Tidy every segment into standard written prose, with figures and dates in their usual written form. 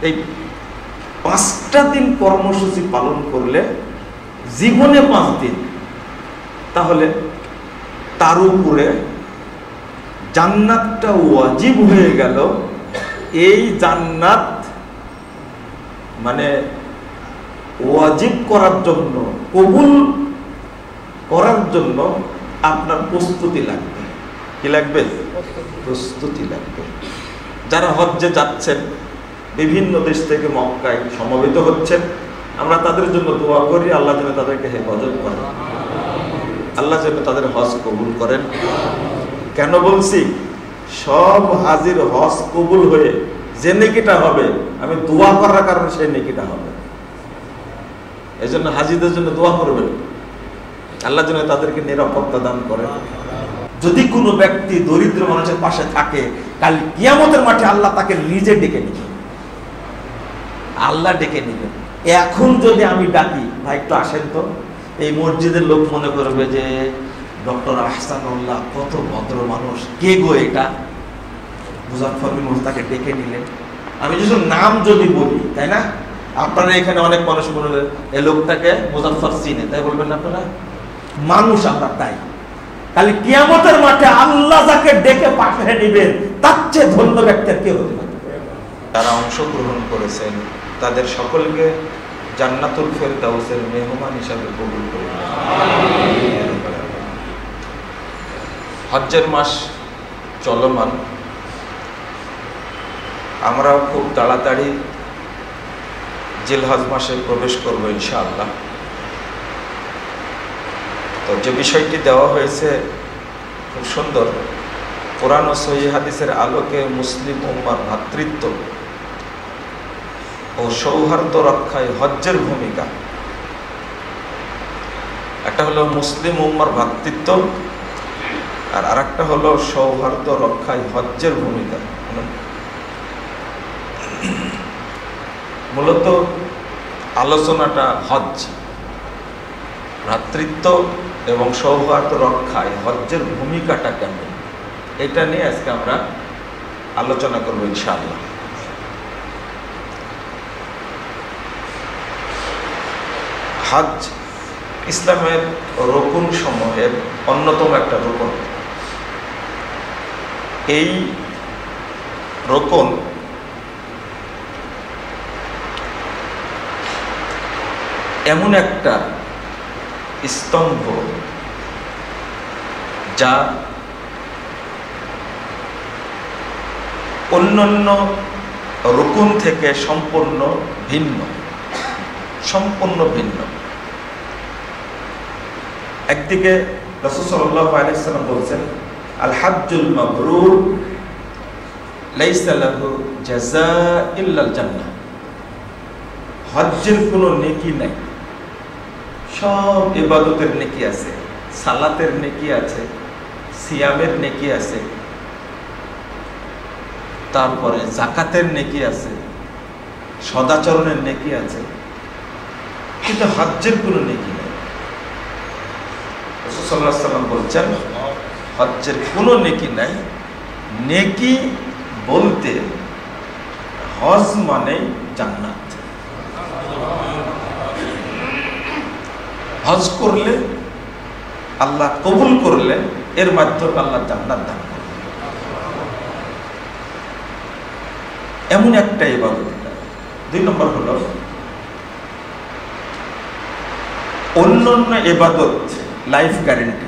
এই 5টা দিন কর্মসূচি পালন করলে জীবনে 5 দিন, তাহলে তার উপরে জান্নাতটা ওয়াজিব হয়ে গেল। এই জান্নাত মানে ওয়াজিব করার জন্য, কবুল করার জন্য আপনার প্রস্তুতি লাগবে। কি লাগবে? প্রস্তুতি লাগবে। যারা হজ্জে যাচ্ছেন, বিভিন্ন দেশ থেকে মক্কায় সমবেত হচ্ছেন, আমরা তাদের জন্য দোয়া করি, আল্লাহ যেন তাদেরকে হেফাজত করেন, আল্লাহ যেন তাদের হজ কবুল করেন। কেন বলছি? সব হাজির হজ কবুল হয়ে যে নেকিটা হবে, আমি দোয়া করার কারণে সেই নেকিটা হবে। এই জন্য হাজিদের জন্য দোয়া করবেন, আল্লাহ যেন তাদেরকে নিরাপত্তা দান করেন। যদি কোনো ব্যক্তি দরিদ্র মানুষের পাশে থাকে, কাল কিয়ামতের মাঠে আল্লাহ তাকে নিজে ডেকে নেবেন, আল্লাহ ডেকে নেবেন। এখন যদি আমি ডাকি, ভাই একটু আসেন তো, এই মসজিদের লোক মনে করবে যে ডক্টর আহসানুল্লাহ কত ভদ্র মানুষ, কে গো এটা? মুজাফফর বিন মুস্তাকে ডেকে নিলেন। আমি যদি নাম যদি বলি, তাই না, আপনারা এখানে অনেক মানুষ বলবে এই লোকটাকে মুজাফফর চিনে, তাই বলবেন না আপনারা? মানুষ আমরা, তাই খালি কিয়ামতের মাঠে আল্লাহ যাকে ডেকে পাঠিয়ে নেবেন, তার চেয়ে ধন্য ব্যক্তি কে হতে পারে? যারা অংশগ্রহণ করেছেন তাদের সকলকে জান্নাতুল ফেরদাউসের মেহমান হিসাবে কবুল করুন। হজ্জের মাস চলমান, আমরাও খুব তাড়াতাড়ি জিলহজ মাসে প্রবেশ করব ইনশাআল্লাহ। তো যে বিষয়টি দেওয়া হয়েছে খুব সুন্দর, কোরআন ও সহিহ হাদিসের আলোকে মুসলিম উম্মার ভ্রাতৃত্ব ও সৌহার্দ্য রক্ষায় হজ্জের ভূমিকা। একটা হলো মুসলিম উম্মার ভ্রাতৃত্ব, আর আরেকটা হলো সৌহার্দ্য রক্ষায় হজ্জের ভূমিকা। মূলত আলোচনাটা হজ্জ, ভ্রাতৃত্ব এবং সৌহার্দ্য রক্ষায় হজ্জের ভূমিকাটা কেমন, এটা নিয়ে আজকে আমরা আলোচনা করব ইনশাআল্লাহ। হজ ইসলামের রকুন সমূহের অন্যতম একটা রকুন। এই রকুন এমন একটা স্তম্ভ যা অন্যান্য রকুন থেকে সম্পূর্ণ ভিন্ন, সম্পূর্ণ ভিন্ন। একদিকে রাসূল সাল্লাল্লাহু আলাইহি ওয়াসাল্লাম বলেছেন, আল হাজ্জুল মাবরুর লাইসা লাহু জাযাআ ইল্লাল জান্নাহ। হজ্জের কোনো নেকি নাই, সব ইবাদতের নেকি আছে, সালাতের নেকি আছে, সিয়ামের নেকি আছে, তারপরে যাকাতের নেকি আছে, সদাচরণের নেকি আছে, কিন্তু হজ্জের কোনো নেকি নেই। রাসূল সাল্লাল্লাহু আলাইহি ওয়াসাল্লাম বলছেন, হজ্জের কোনো নেকি নাই। নেকি বলতে হজ মানে জান্নাত। হজ করলে, আল্লাহ কবুল করলে, এর মাধ্যমে আল্লাহ জান্নাত দান করবে, এমন একটা ইবাদত। 2 নম্বর হলো, অন্যান্য ইবাদত লাইফ গ্যারেন্টি।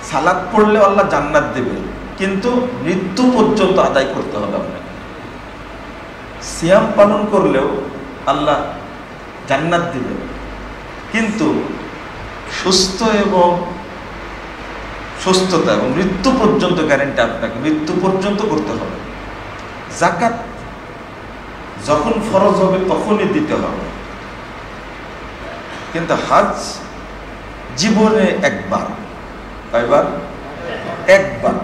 সালাত পড়লে আল্লাহ জান্নাত দেবে, কিন্তু মৃত্যু পর্যন্ত আদায় করতে হবে আপনাকে। সিয়াম পালন করলেও আল্লাহ জান্নাত দিবে, কিন্তু সুস্থতা এবং মৃত্যু পর্যন্ত গ্যারেন্টি আপনাকে মৃত্যু পর্যন্ত করতে হবে। যাকাত যখন ফরজ হবে তখনই দিতে হবে, কিন্তু হজ জীবনে একবার, কয়বার? একবার।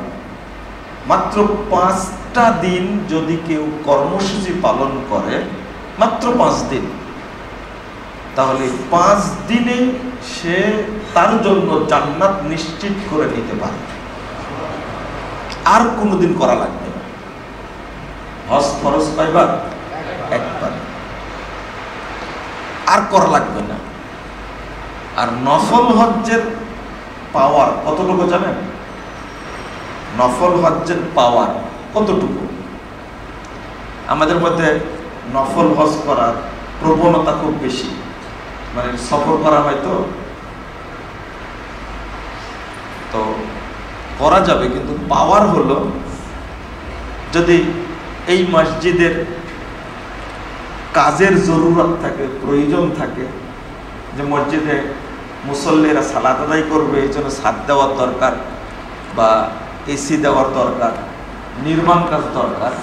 মাত্র 5টা দিন যদি কেউ কর্মসূচি পালন করে, মাত্র 5 দিন, তাহলে 5 দিনে সে তার জন্য জান্নাত নিশ্চিত করে নিতে পারে, আর কোনোদিন করা লাগবে না। হজ ফরজ কয়বার? আর করা লাগবে না। আর নফল হজ্জের পাওয়ার কতটুকু জানেন? নফল হজ্জের পাওয়ার কতটুকু? আমাদের মধ্যে নফল হজ করার প্রবণতা খুব বেশি, মানে সফর করা হয়তো তো করা যাবে, কিন্তু পাওয়ার হলো যদি এই মসজিদের কাজের জরুরত থাকে, প্রয়োজন থাকে, যে মসজিদে মুসল্লিরা সালাত আদায় করবে, এই জন্য ছাদ দেওয়ার দরকার বা এসি দেওয়ার দরকার, নির্মাণ কাজ দরকার,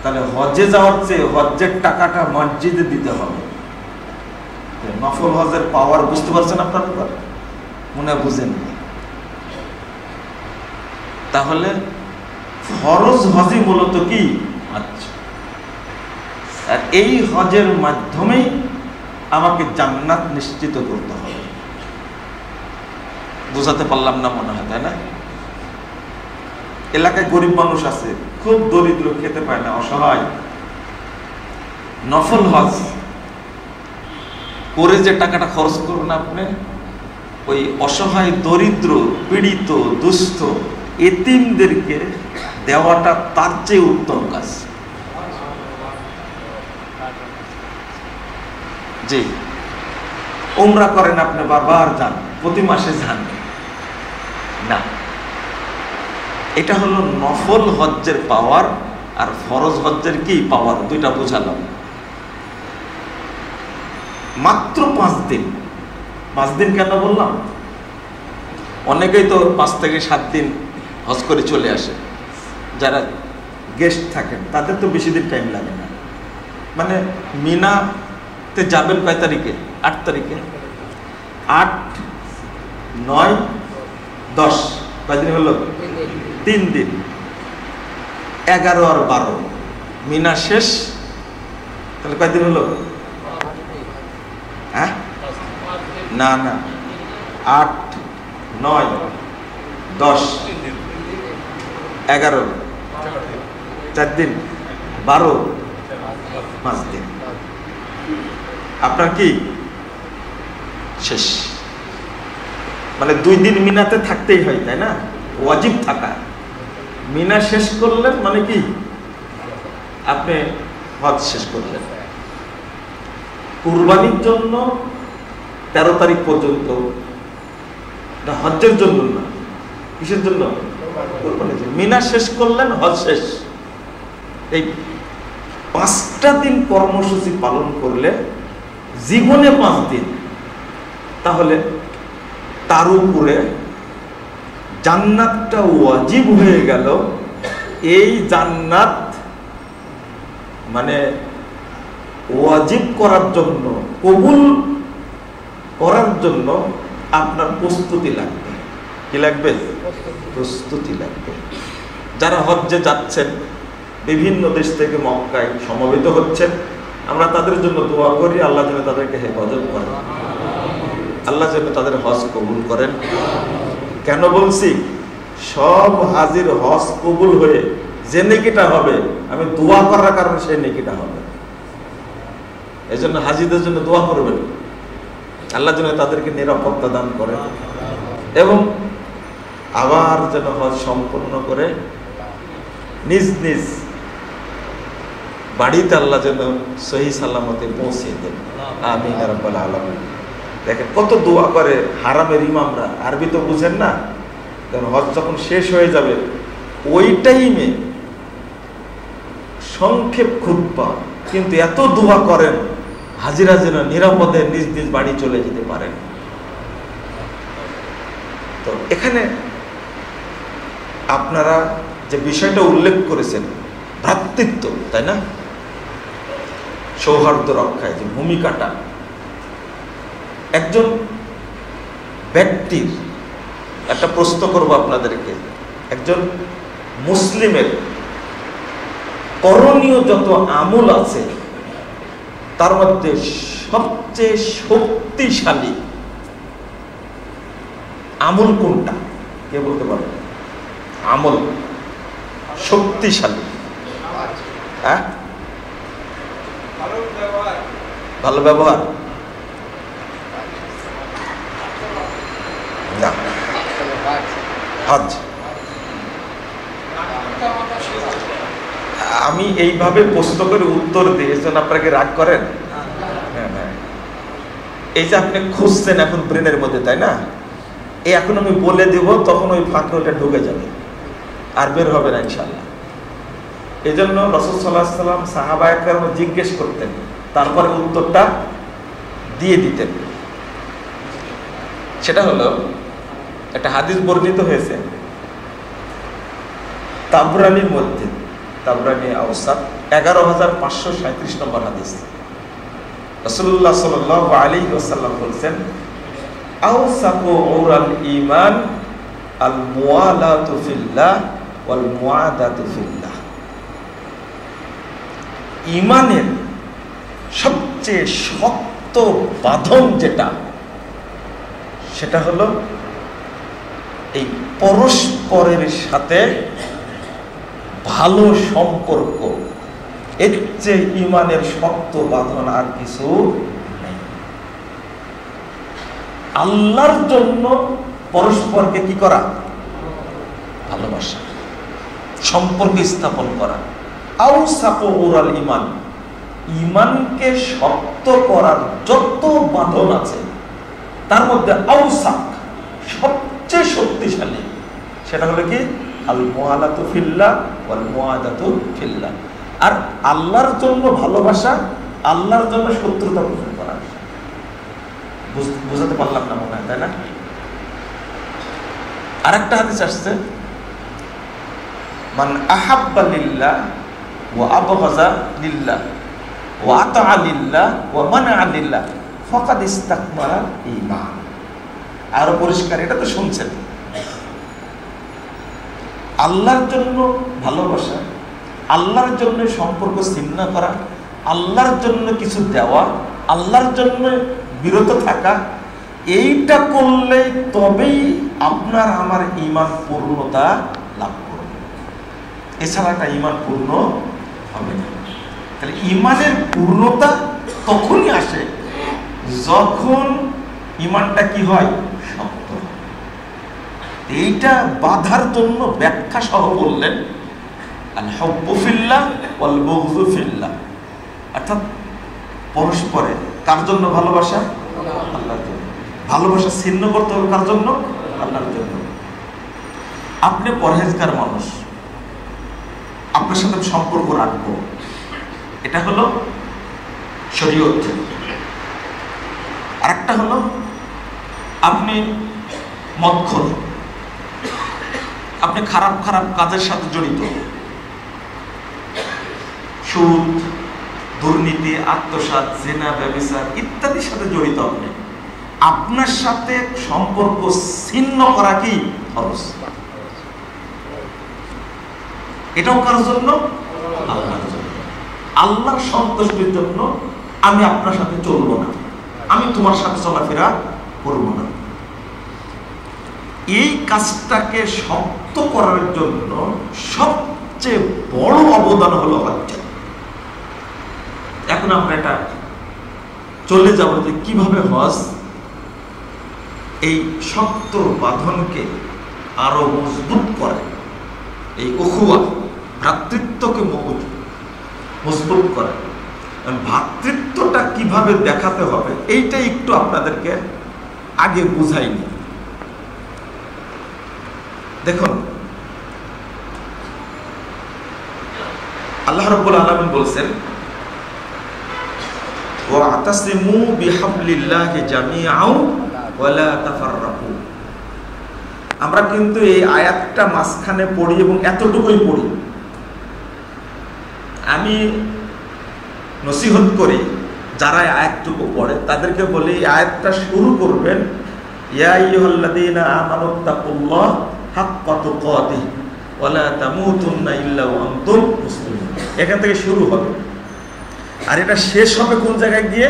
তাহলে হজে যাওয়ার চেয়ে হজ্জের টাকাটা মসজিদে দিতে হবে। নফল হজের পাওয়ার বুঝতে পারছেন আপনারা? মনে বুঝেন? তাহলে ফরজ হজই মূলত কি? আচ্ছা, আর এই হজের মাধ্যমেই আমাকে জান্নাত নিশ্চিত করতে হবে। বুঝাতে পারলাম না মনে হয়, তাই না? এলাকায় গরিব মানুষ আছে, খুব দরিদ্র, খেতে পায় না, অসহায়। নফল হজ করে যে টাকাটা খরচ করবেন আপনি, ওই অসহায়, দরিদ্র, পীড়িত, দুস্থ, এতিমদেরকে দেওয়াটা তার চেয়ে উত্তম কাজ। জি, উমরা করেন আপনি, বারবার যান, প্রতি মাসে যান না, এটা হলো নফল হজ্জের পাওয়ার। আর ফরজ হজ্জের কি পাওয়ার, দুইটা বুঝালাম। মাত্র 5 দিন। 5 দিন কেন বললাম? অনেকেই তো 5 থেকে 7 দিন হজ করে চলে আসে, যারা গেস্ট থাকেন তাদের তো বেশি দিন টাইম লাগে না। মানে মিনাতে যাবেন কয় তারিখে? 8 তারিখে। 8, 9, 10 কয়দিন হলো? 3 দিন। 11 আর 12 মিনা শেষ, তাহলে কয়দিন হলো? হ্যাঁ, না না, 8, 9, 10, 11, 4 দিন, 12, 5 দিন। আপনার কি শেষ? মানে 2 দিন মিনাতে থাকতেই হয়, তাই না? ওয়াজিব থাকা। মিনা শেষ করলেন মানে কি? আপনি হজ শেষ করলেন। কুরবানির জন্য 13 তারিখ পর্যন্ত, হজ্জের জন্য না, কিসের জন্য? কুরবানির জন্য। মিনা শেষ করলেন, হজ শেষ। এই 5টা দিন কর্মসূচি পালন করলে জীবনে 5 দিন, তাহলে তার উপরে জান্নাতটা ওয়াজিব হয়ে গেল। এই জান্নাত মানে ওয়াজিব করার জন্য, কবুল করার জন্য আপনার প্রস্তুতি লাগবে। কি লাগবে? প্রস্তুতি লাগবে। যারা হজ্জে যাচ্ছেন, বিভিন্ন দেশ থেকে মক্কায় সমবেত হচ্ছেন, আমরা তাদের জন্য দোয়া করি, আল্লাহ যেন তাদেরকে হেফাজত করেন, আল্লাহ যেন তাদের হজ কবুল করেন। কেন বলছি? সব হাজির হজ কবুল হয়ে যে নেকিটা হবে, আমি দোয়া করার কারণে সেই নেকিটা হবে। এই জন্য হাজিদের জন্য দোয়া করবেন, আল্লাহ যেন তাদেরকে নিরাপত্তা দান করে এবং আবার যেন হজ সম্পূর্ণ করে নিজ নিজ বাড়িতে আল্লাহ যেন সহি সালামতে পৌঁছে দেন। আমিন ইয়া রাব্বাল আলামিন। দেখেন কত দোয়া করে হারামের ইমামরা, আরবি তো বুঝেন না, কারণ হজ যখন শেষ হয়ে যাবে ওই টাইমে সংক্ষেপ খুতবা, কিন্তু এত দোয়া করেন হাজিরা যেন নিরাপদে নিজ নিজ বাড়ি চলে যেতে পারেন। তো এখানে আপনারা যে বিষয়টা উল্লেখ করেছেন, ভ্রাতৃত্ব, তাই না? সৌহার্দ্য রক্ষায় যে ভূমিকাটা, একজন ব্যক্তির, একটা প্রশ্ন করবো আপনাদেরকে, একজন মুসলিমের করণীয় যত আমল আছে তার মধ্যে সবচেয়ে শক্তিশালী আমল কোনটা? কে বলতে পারে? আমল শক্তিশালী, হ্যাঁ? ভালো ব্যবহার না। হজ আমি এইভাবে প্রশ্ন করে উত্তর দিয়েছেন, আপনাকে রাগ করেন? এই যে আপনি খুঁজছেন এখন ব্রেনের মধ্যে, তাই না? এই এখন আমি বলে দিব, তখন ওই ফাঁকে ওটা ঢুকে যাবে, আর বের হবে না ইনশাল্লাহ। এই জন্য রাসূল সাল্লাল্লাহু আলাইহি ওয়াসাল্লাম সাহাবায়ে কেরাম জিজ্ঞেস করতেন, তারপরে উত্তরটা দিয়ে দিতেন। সেটা হলো, একটা হাদিস বর্ণিত হয়েছে তাবরানির মধ্যে, তাবরানি আওসাত 11537 নম্বর হাদিস। রাসূলুল্লাহ সাল্লাল্লাহু আলাইহি ওয়াসাল্লাম বলেছেন, আওসাকু উরাল ঈমান আল মুওয়ালাতু ফিল্লাহ ওয়াল মুআদাতু ফিল্লাহ। ঈমানের সবচেয়ে শক্ত বাঁধন যেটা, সেটা হলো এই পরস্পরের সাথে ভালো সম্পর্ক। এর চেয়ে ঈমানের শক্ত বাঁধন আর কিছু নেই। আল্লাহর জন্য পরস্পরকে কি করা? ভালোবাসা, সম্পর্ক স্থাপন করা। আওসাকু উরাল ঈমান, ঈমানকে শক্ত করার যত বাঁধন আছে তার মধ্যে আওসাক সবচেয়ে শক্তিশালী, সেটা হলো কি? আল মুআলাতু ফিল্লাহ ওয়াল মুআদাতু ফিল্লাহ। আর আল্লাহর জন্য ভালোবাসা, আল্লাহর জন্য শত্রুতা পোষণ করা। বুঝাতে পারলাম না মনে হয়, তাই না? আরেকটা হাদিস আসছে, মান আহাব্বা লিল্লাহ ওয়া আবগাযা লিল্লাহ ওয়া আতাআ লিল্লাহ ওয়া মানাআ লিল্লাহ ফাকাদ ইসতাকমালা ঈমান। আরো পরিষ্কার, এটা তো শুনছেন। আল্লাহর জন্য ভালোবাসা, আল্লাহর জন্য সম্পর্ক ছিন্ন করা, আল্লাহর জন্য কিছু দেওয়া, আল্লাহর জন্য বিরত থাকা, এইটা করলে তবেই আপনার আমার ঈমান পূর্ণতা লাভ করবে। এছাড়া একটা ঈমান পূর্ণ হবে না। তাহলে ঈমানের পূর্ণতা তখনই আসে যখন ঈমানটা কি হয়? শক্ত। এইটা বাধার জন্য ব্যাখ্যা সহ বললেন আল হুব্বু ফিল্লাহ ওয়াল বুগযু ফিল্লাহ, অর্থাৎ পরস্পরে কার জন্য ভালোবাসা? আল্লাহর জন্য। ভালোবাসা ছিন্ন করতে হবে কার জন্য? আল্লাহর জন্য। আপনি পরহেজগার মানুষ, আপনার সাথে সম্পর্ক রাখবো, এটা হলো শরীয়ত। আরেকটা হলো আপনি মদখল, আপনি খারাপ খারাপ কাজের সাথে জড়িত, সুদ, দুর্নীতি, আত্মসাৎ, জিনা, ব্যভিচার ইত্যাদির সাথে জড়িত। আপনি আপনার সাথে সম্পর্ক ছিন্ন করা কি ফরজ? এটাও কার জন্য? আল্লাহর জন্য। আল্লাহর সন্তুষ্টির জন্য আমি আপনার সাথে চলবো না, আমি তোমার সাথে চলাফেরা করব না। এই কাজটাকে শক্ত করার জন্য সবচেয়ে বড় অবদান হলো হজ। এখন আমরা এটা চলে যাব যে কিভাবে হজ এই শক্ত বাঁধনকে আরো মজবুত করে, এই উখুয়া ভ্রাতৃত্বকে মজবুত করে। ভ্রাতৃত্বটা কিভাবে দেখাতে হবে এইটা একটু আপনাদেরকে আগে বুঝাইনি। দেখুন, আল্লাহ রাব্বুল আলামিন বলছেন, ওয়া'তাসিমু বিহাবলিল্লাহি জামিআন ওয়া লা তাফাররাকু। আমরা কিন্তু এই আয়াতটা মাঝখানে পড়ি এবং এতটুকুই পড়ি। আমি নসিহত করি যারা আয়াতটুকু পড়ে তাদেরকে বলি, এই আয়াতটা শুরু করবেন ইয়া আইয়ুহাল্লাযীনা আমানুত্তাকুল্লাহ হাক্কা তুকাতিহি ওয়া লা তামুতুন্না ইল্লা ওয়া আনতুম মুসলিমুন। এখান থেকে শুরু হবে, আর এটা শেষ হবে কোন জায়গায় গিয়ে?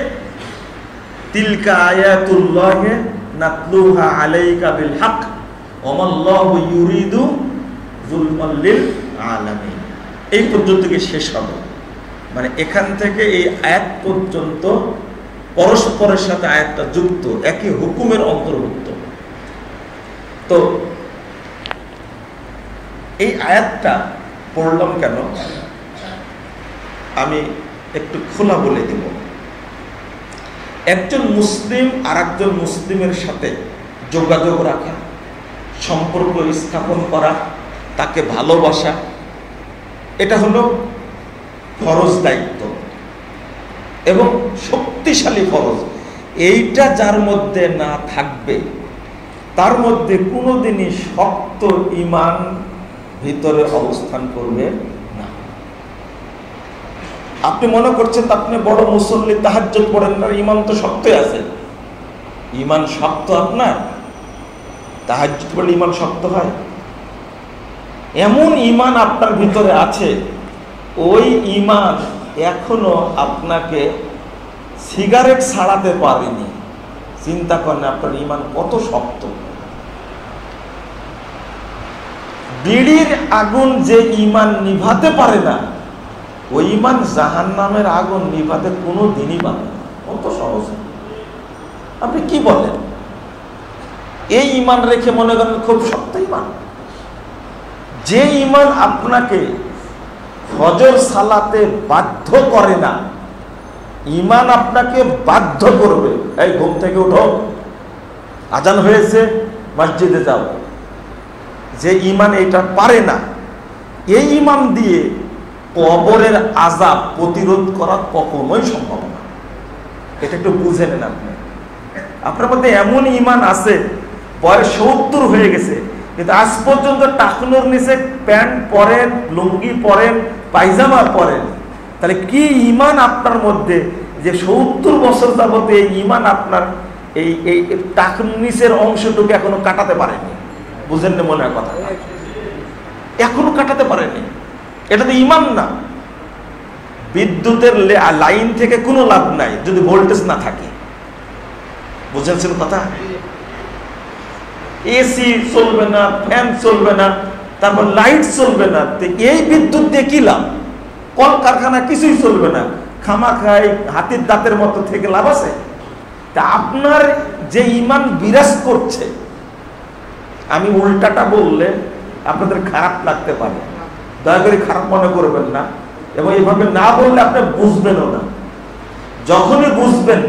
তিলকা আয়াতুল্লাহি নাতলুহা আলাইকা বিল হক ওয়া মাল্লাহু ইউরিদু যুলমান লিল আলামিন। এই পর্যন্ত গিয়ে শেষ হবে। মানে এখান থেকে এই আয়াত পর্যন্ত পরস্পরের সাথে আয়াতটা যুক্ত, একই হুকুমের অন্তর্ভুক্ত। তো এই আয়াতটা পড়লাম কেন আমি একটু খোলা বলে দেব। একজন মুসলিম আর একজন মুসলিমের সাথে যোগাযোগ রাখা, সম্পর্ক স্থাপন করা, তাকে ভালোবাসা, এটা হলো ফরজ দায়িত্ব এবং শক্তিশালী ফরজ। এইটা যার মধ্যে না থাকবে তার মধ্যে কোনোদিনই শক্ত ঈমান ভিতরে অবস্থান করবে না। আপনি মনে করছেন আপনি বড় মুসল্লি, তাহাজ্জুদ পড়েন না, ঈমান তো শক্তই আছে। ঈমান শক্ত আপনার, তাহাজ্জুদ পড়লে ঈমান শক্ত হয়? এমন ঈমান আপনার ভিতরে আছে, ওই ঈমান এখনো আপনাকে সিগারেট ছাড়াতে পারেনি। চিন্তা করেন আপনার ঈমান কত শক্ত। বিড়ির আগুন যে ঈমান নিভাতে পারে না, ওই ঈমান জাহান্নামের আগুন নিভাতে কোনো দিনই পারে না। কত সহজ। আপনি কি বলেন? এই ঈমান রেখে মনে করেন খুব শক্ত ঈমান। যে ঈমান আপনাকে ফজর সালাতে বাধ্য করে না, ঈমান আপনাকে বাধ্য করবে, এই ঘুম থেকে উঠো, আজান হয়েছে, মসজিদে যাও। যে ঈমান এটা পারে না, এই ঈমান দিয়ে কবরের আযাব প্রতিরোধ করা কখনোই সম্ভব না। এটা একটু বুঝে নেন। আপনার মধ্যে এমন ঈমান আছে, বয়স 70 হয়ে গেছে, কিন্তু আজ পর্যন্ত টাকনোর নিচে প্যান্ট পরেন, লুঙ্গি পরেন, পায়জামা পরেন। তাহলে কি ঈমান আপনার মধ্যে যে 70 বছর যাবত এই ঈমান আপনার এই টাকনোর নিচের অংশটুকু এখনো কাটাতে পারেনি? বুঝেন না মনে হয় কথা? এখনো কাটাতে পারেনি। এটা তো ঈমান না। বিদ্যুতের লাইন থেকে কোনো লাভ নাই যদি ভোল্টেজ না থাকে। বুঝেছেন কথা? এসি চলবে না, ফ্যান চলবে না, তারপর লাইট চলবে না, এই বিদ্যুৎ দিয়ে কি লাভ? কলকারখানা কিছুই চলবে না, খামাখাই হাতির দাঁতের মতো থেকে লাভ আছে? তা আপনার যে ঈমান বিরাজ করছে, আমি উল্টাটা বললে আপনাদের খারাপ লাগতে পারে, দয়া করে খারাপ মনে করবেন না, এবং এইভাবে না বললে আপনি বুঝবেনও না। যখনই বুঝবেন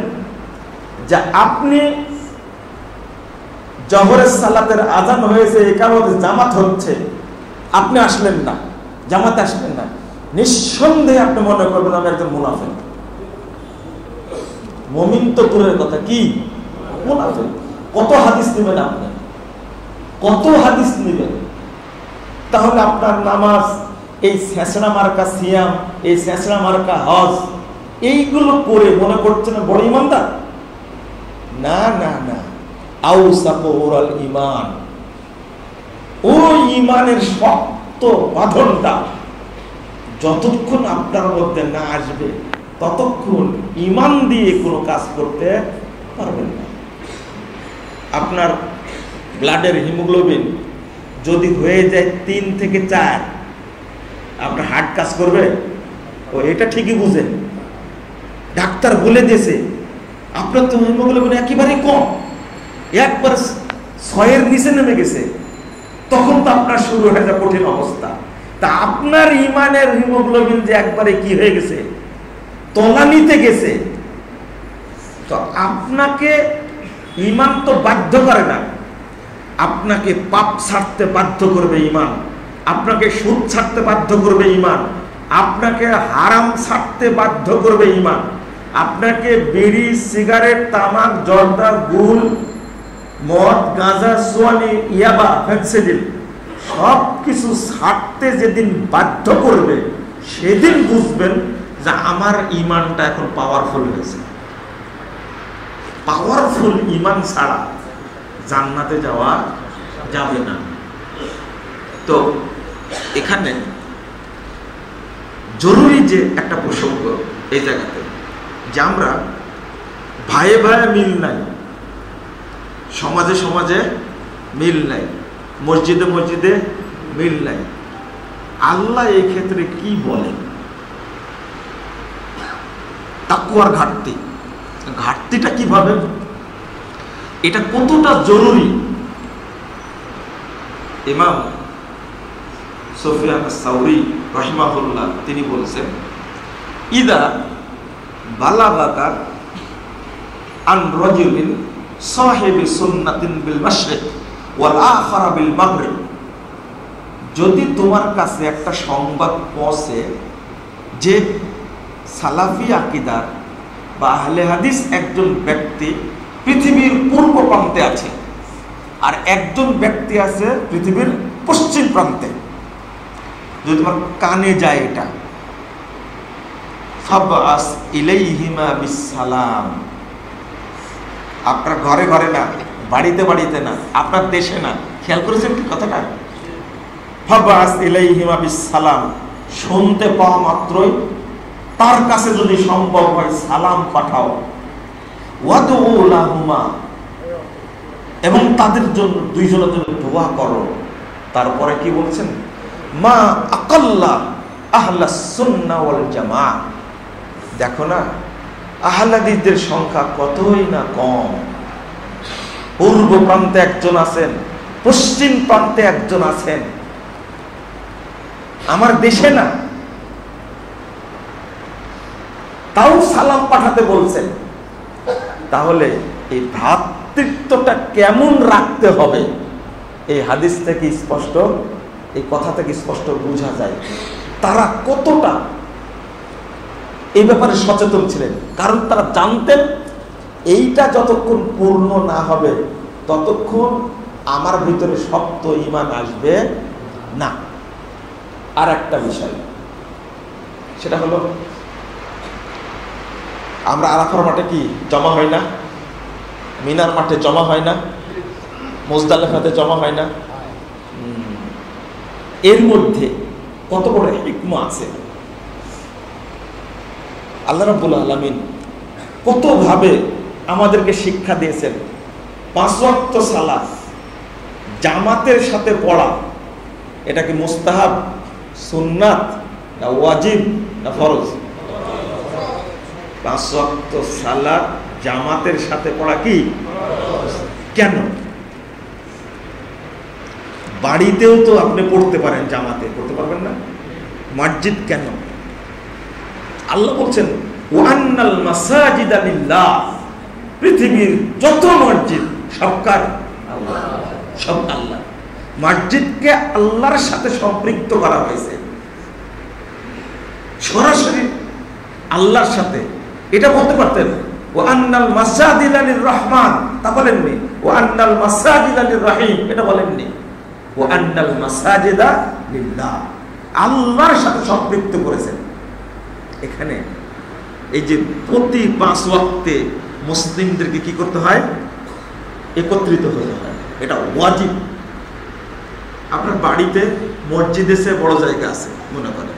যে আপনি জোহরের সালাতের আজান হয়েছে, ইকামতে জামাত হচ্ছে, আপনি আসলেন না, জামাতে আসলেন না, নিঃসন্দেহে আপনি মনে করবেন আমি একজন মুনাফিক। মুমিন তো দূরের কথা, কি মুনাফিক। কত হাদিস নেবেন আপনি, কত হাদিস নেবেন? তাহলে আপনার নামাজ, এই ছেঁচড়া মার্কা সিয়াম, এই ছেঁচড়া মার্কা হজ, এইগুলো করে মনে করছেন বড় ইমানদার? না না না, আউসাকুল ঈমান, ওই ঈমানের শক্ত বাঁধনটা যতক্ষণ আপনার মধ্যে না আসবে ততক্ষণ ঈমান দিয়ে কোনো কাজ করতে পারবেন না। আপনার ব্লাডের হিমোগ্লোবিন যদি হয়ে যায় 3 থেকে 4, আপনার হার্ট কাজ করবে? ও এটা ঠিকই বুঝেন, ডাক্তার বলে দিয়েছে আপনার তো হিমোগ্লোবিন একেবারে কম, একবার 6-এর নিচে নেমে গেছে, তখন তো আপনার শুরু হয়ে যায় কঠিন অবস্থা। তা আপনার ঈমানের হিমোগ্লোবিন যে একবারে কি হয়ে গেছে, তলানিতে গেছে, তো আপনাকে ঈমান তো বাধ্য করে না, আপনাকে পাপ ছাড়তে বাধ্য করবে ঈমান, আপনাকে সুদ ছাড়তে বাধ্য করবে ঈমান, আপনাকে হারাম ছাড়তে বাধ্য করবে ঈমান, আপনাকে বিড়ি, সিগারেট, তামাক, জর্দা, গুল, মদ, গাঁজা, সোয়ানি, ইয়াবা, ফেন্সিডিল সব কিছু ছাড়তে যেদিন বাধ্য করবে সেদিন বুঝবেন যে আমার ঈমানটা এখন পাওয়ারফুল হয়েছে। পাওয়ারফুল ঈমান ছাড়া জান্নাতে যাওয়া যাবে না। তো এখানে জরুরি যে একটা প্রসঙ্গ এই জায়গাতে, যে আমরা ভাইয়ে ভাইয়ে মিল নাই, সমাজে সমাজে মিল নাই, মসজিদে মসজিদে মিল নাই। আল্লাহ এই ক্ষেত্রে কি বলেন? তাকওয়ার ঘাটতি, ঘাটতিটা কিভাবে, এটা কতটা জরুরি। ইমাম সুফিয়ান আস-সাউরি রাহিমাহুল্লাহ তিনি বলছেন, ইদা বালাগাকা আন রাজুলিন সাহিবি সুন্নাতিন বিল মাশরিক ওয়াল আখারা বিল মাগরিব, যদি তোমার কাছে একটা সংবাদ পৌঁছে যে সালাফি আকীদার বা আহলে হাদিস একজন ব্যক্তি পৃথিবীর পূর্ব প্রান্তে আছে আর একজন ব্যক্তি আছে পৃথিবীর পশ্চিম প্রান্তে, যদি তোমার কানে যায় এটা, ফাবআস ইলাইহিমা বিসসালাম, আপনার ঘরে ঘরে না, বাড়িতে বাড়িতে না, আপনার দেশে না, খেয়াল করেছেন কি কথাটা? ফাবআস ইলাইহিমা বিসসালাম, শুনতে পাওয়া মাত্রই তার কাছে যদি সম্ভব হয় সালাম পাঠাও, ওয়াদউ লাহুমা, এবং তাদের জন্য দুইজনের জন্য দোয়া করো। তারপরে কি বলছেন? মা আকাল্লা আহলাস সুন্নাহ ওয়াল জামাআহ, দেখো না আহলে হাদিসদের সংখ্যা কতই না কম, পূর্ব প্রান্তে একজন আছেন, পশ্চিম প্রান্তে একজন আছেন, আমার দেশে না, তাও সালাম পাঠাতে বলছেন। তাহলে এই ভ্রাতৃত্বটা কেমন রাখতে হবে এই হাদিস থেকে স্পষ্ট, এই কথা থেকে স্পষ্ট বোঝা যায় তারা কতটা এই ব্যাপারে সচেতন ছিলেন। কারণ তারা জানতেন এইটা যতক্ষণ পূর্ণ না হবে ততক্ষণ আমার ভিতরে শক্ত ঈমান আসবে না। আর একটা বিষয়, সেটা হলো আমরা আরাফার মাঠে কি জমা হয় না, মিনার মাঠে জমা হয় না, মুজদালিফাতে জমা হয় না, এর মধ্যে কত বড় হিকমা আছে। আল্লাহ রাব্বুল আলামিন কত ভাবে আমাদেরকে শিক্ষা দিয়েছেন। 5 ওয়াক্ত সালাত জামাতের সাথে পড়া, এটা কি মুস্তাহাব, সুন্নাত, না ওয়াজিব, না ফরজ? 5 ওয়াক্ত সালাত জামাতের সাথে পড়া কি? কেন? বাড়িতেও তো আপনি পড়তে পারেন, জামাতে পড়তে পারবেন না? মসজিদ কেন? আল্লাহ বলছেন ওয়ান্নাল মাসাজিদা লিল্লাহ, পৃথিবীর যত মসজিদ সব কার? আল্লাহ, সব আল্লাহ। মসজিদকে আল্লাহর সাথে সম্পৃক্ত করা হয়েছে, সরাসরি আল্লাহর সাথে। এটা বলতে পারতেন ওয়ান্নাল মাসাজিদা লির রহমান, তা বলেননি। ওয়ান্নাল মাসাজিদা লির রহিম, এটা বলেননি। ওয়ান্নাল মাসাজিদা লিল্লাহ, আল্লাহর সাথে সম্পৃক্ত করেছেন। এখানে এই যে প্রতি 5 ওয়াক্তে মুসলিমদেরকে কি করতে হয়? একত্রিত হতে হয়, এটা ওয়াজিব। আপনার বাড়িতে মসজিদ এসে বড় জায়গা আছে মনে করেন,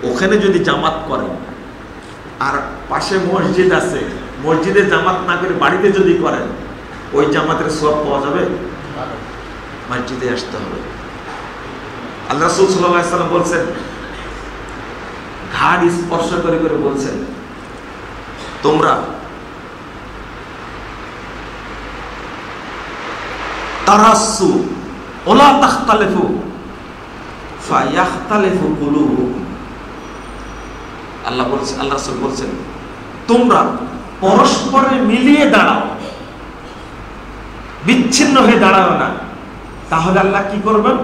ওখানে যদি জামাত করেন আর পাশে মসজিদ আছে, মসজিদে জামাত না করে বাড়িতে যদি করেন, ওই জামাতের সওয়াব পাওয়া যাবে? মসজিদে আসতে হবে। আল্লাহ রাসূল সাল্লাল্লাহু আলাইহি ওয়াসাল্লাম বলছেন, ঘাড় স্পর্শ করে করে বলছেন, তোমরা তারাসু ওয়ালা তাখতালিফু ফায়াখতালিফু কুলুবুকুম। আল্লাহ বলছেন, আল্লাহ রাসূল বলছেন, তোমরা পরস্পরে মিলিয়ে দাঁড়াও, বিচ্ছিন্ন হয়ে দাঁড়াও না। তাহলে আল্লাহ কি করবেন?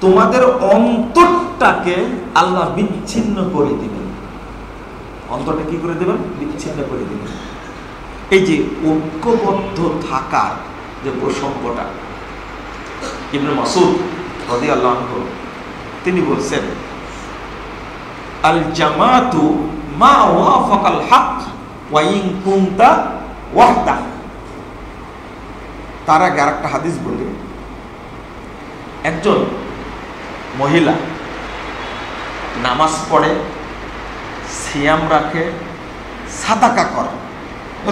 তোমাদের অন্তরটাকে আল্লাহ বিচ্ছিন্ন করে দিবেন। অন্তরটা কি করে দেবেন? বিচ্ছিন্ন করে দিবেন। এই যে ঐক্যবদ্ধ থাকার যে প্রসঙ্গটা, ইবনে মাসউদ রাদিয়াল্লাহু আনহু তিনি বলছেন, আল জামাতু মা ওয়াফাকাল হক ওয়া ইন কুনতা ওয়াহদা। তার আগে আরেকটা হাদিস বলি, একজন মহিলা নামাজ পড়ে, সিয়াম রাখে, সাদাকা করে,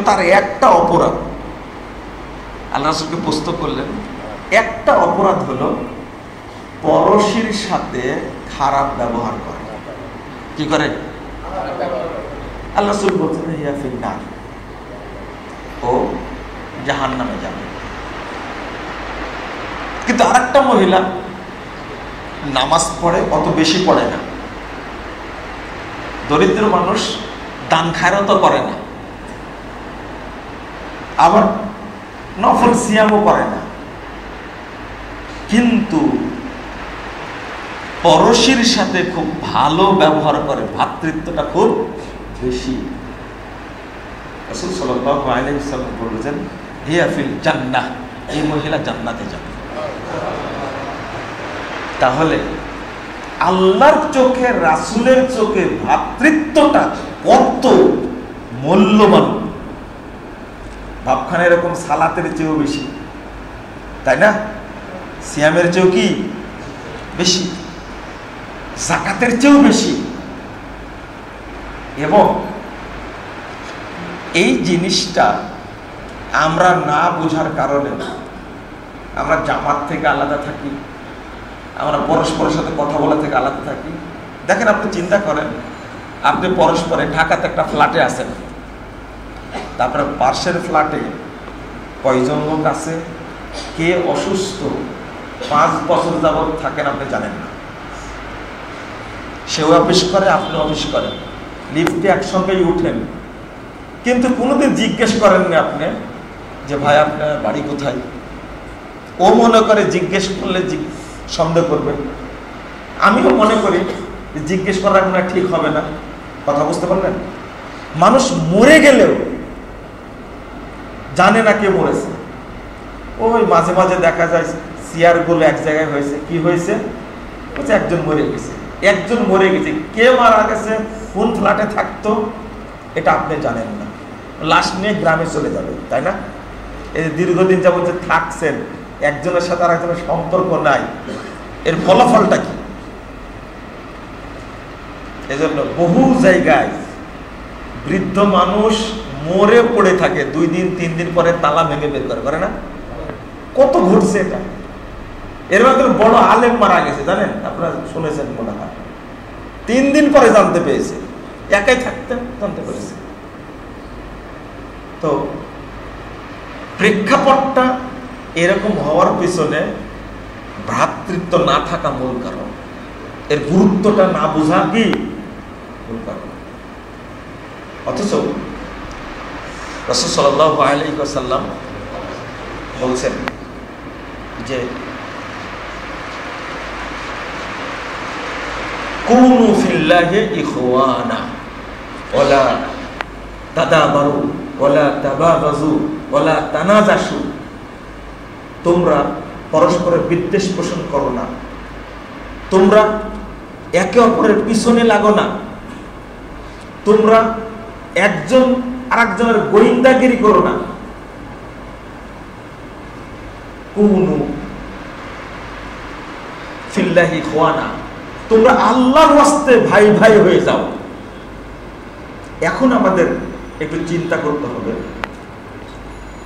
তার একটা অপরাধ। আল্লাহ রাসূলকে প্রশ্ন করলেন, একটা অপরাধ হলো পরশীর সাথে খারাপ ব্যবহার করে। কি করে? আল্লাহ রাসূল বলছেন হিয়া ফিন্নার, জাহান্নামে যাবে। কিন্তু আরেকটা মহিলা নামাজ পড়ে, অত বেশি পড়ে না, দরিদ্র মানুষ, দান খায়রাত করে না, আবার নফল সিয়ামও করে না, কিন্তু পড়শির সাথে খুব ভালো ব্যবহার করে, ভ্রাতৃত্বটা খুব বেশি। রাসূল সাল্লাল্লাহু আলাইহি ওয়াসাল্লাম বলেছেন, হিয়া ফিল জান্নাহ, এই মহিলা জান্নাতে যাবে। তাহলে আল্লাহর চোখে, রাসূলের চোখে ভ্রাতৃত্বটা কত মূল্যবান, ভাবখানে এরকম সালাতের চেয়েও বেশি, তাই না? সিয়ামের চেয়েও কি বেশি, যাকাতের চেয়েও বেশি। এবং এই জিনিসটা আমরা না বোঝার কারণে আমরা জামাত থেকে আলাদা থাকি, আমরা পরস্পরের সাথে কথা বলা থেকে আলাদা থাকি। দেখেন, আপনি চিন্তা করেন, আপনি পরস্পরে ঢাকাতে একটা ফ্ল্যাটে আছেন, তারপরে পাশের ফ্ল্যাটে কয়জন লোক আছে, কে অসুস্থ, 5 বছর যাবৎ থাকেন, আপনি জানেন না। সেও অফিস করে, আপনি অফিস করেন, লিফটে একসঙ্গেই উঠেন, কিন্তু কোনোদিন জিজ্ঞেস করেননি আপনি যে ভাই আপনার বাড়ি কোথায়। ও মনে করে জিজ্ঞেস করলে সন্দেহ করবে, আমিও মনে করি জিজ্ঞেস করা কোনো ঠিক হবে না। কথা বুঝতে পারলেন? মানুষ মরে গেলেও জানে না কে মরেছে। ওই মাঝে মাঝে দেখা যায় চেয়ারগুলো এক জায়গায় হয়েছে, কি হয়েছে, বলছে একজন মরে গেছে, একজন মরে গেছে, কে মারা গেছে, কোন ফ্ল্যাটে থাকতো, এটা আপনি জানেন না। লাশ নিয়ে গ্রামে চলে যাবে, তাই না? এই দীর্ঘদিন যাবত যে থাকছেন, একজনের সাথে আর একজনের সম্পর্ক নাই, এর ফলাফলটা কি? এজন্য বহু জায়গায় বৃদ্ধ মানুষ মরে পড়ে থাকে, 2 দিন 3 দিন পরে তালা ভেঙে বের করে না? কত ঘটছে এটা। এর মধ্যে বড় আলেম মারা গেছে, জানেন, আপনারা শুনেছেন মনে হয়, 3 দিন পরে জানতে পেরেছে, একাই থাকতেন, জানতে পেরেছে। তো প্রেক্ষাপটটা এরকম হওয়ার পিছনে ভ্রাতৃত্ব না থাকা মূল কারণ, এর গুরুত্বটা না বোঝা কি মূল কারণ। অথচ রাসূল সাল্লাল্লাহু আলাইহি ওয়াসাল্লাম বলছেন যে কুনু ফিল্লাহি ইখওয়ানা ওয়ালা তাদাবারু ওয়ালা তাবাগাজু ওয়ালা তানাজাশু, তোমরা পরস্পরের বিদ্বেষ পোষণ করো না, তোমরা একে অপরের পিছনে লাগো না, তোমরা একজন আরেকজনের গোয়েন্দাগিরি করো না। কুনু ফিল্লাহি ইখওয়ানা, তোমরা আল্লাহর ওয়াস্তে ভাই ভাই হয়ে যাও। এখন আমাদের একটু চিন্তা করতে হবে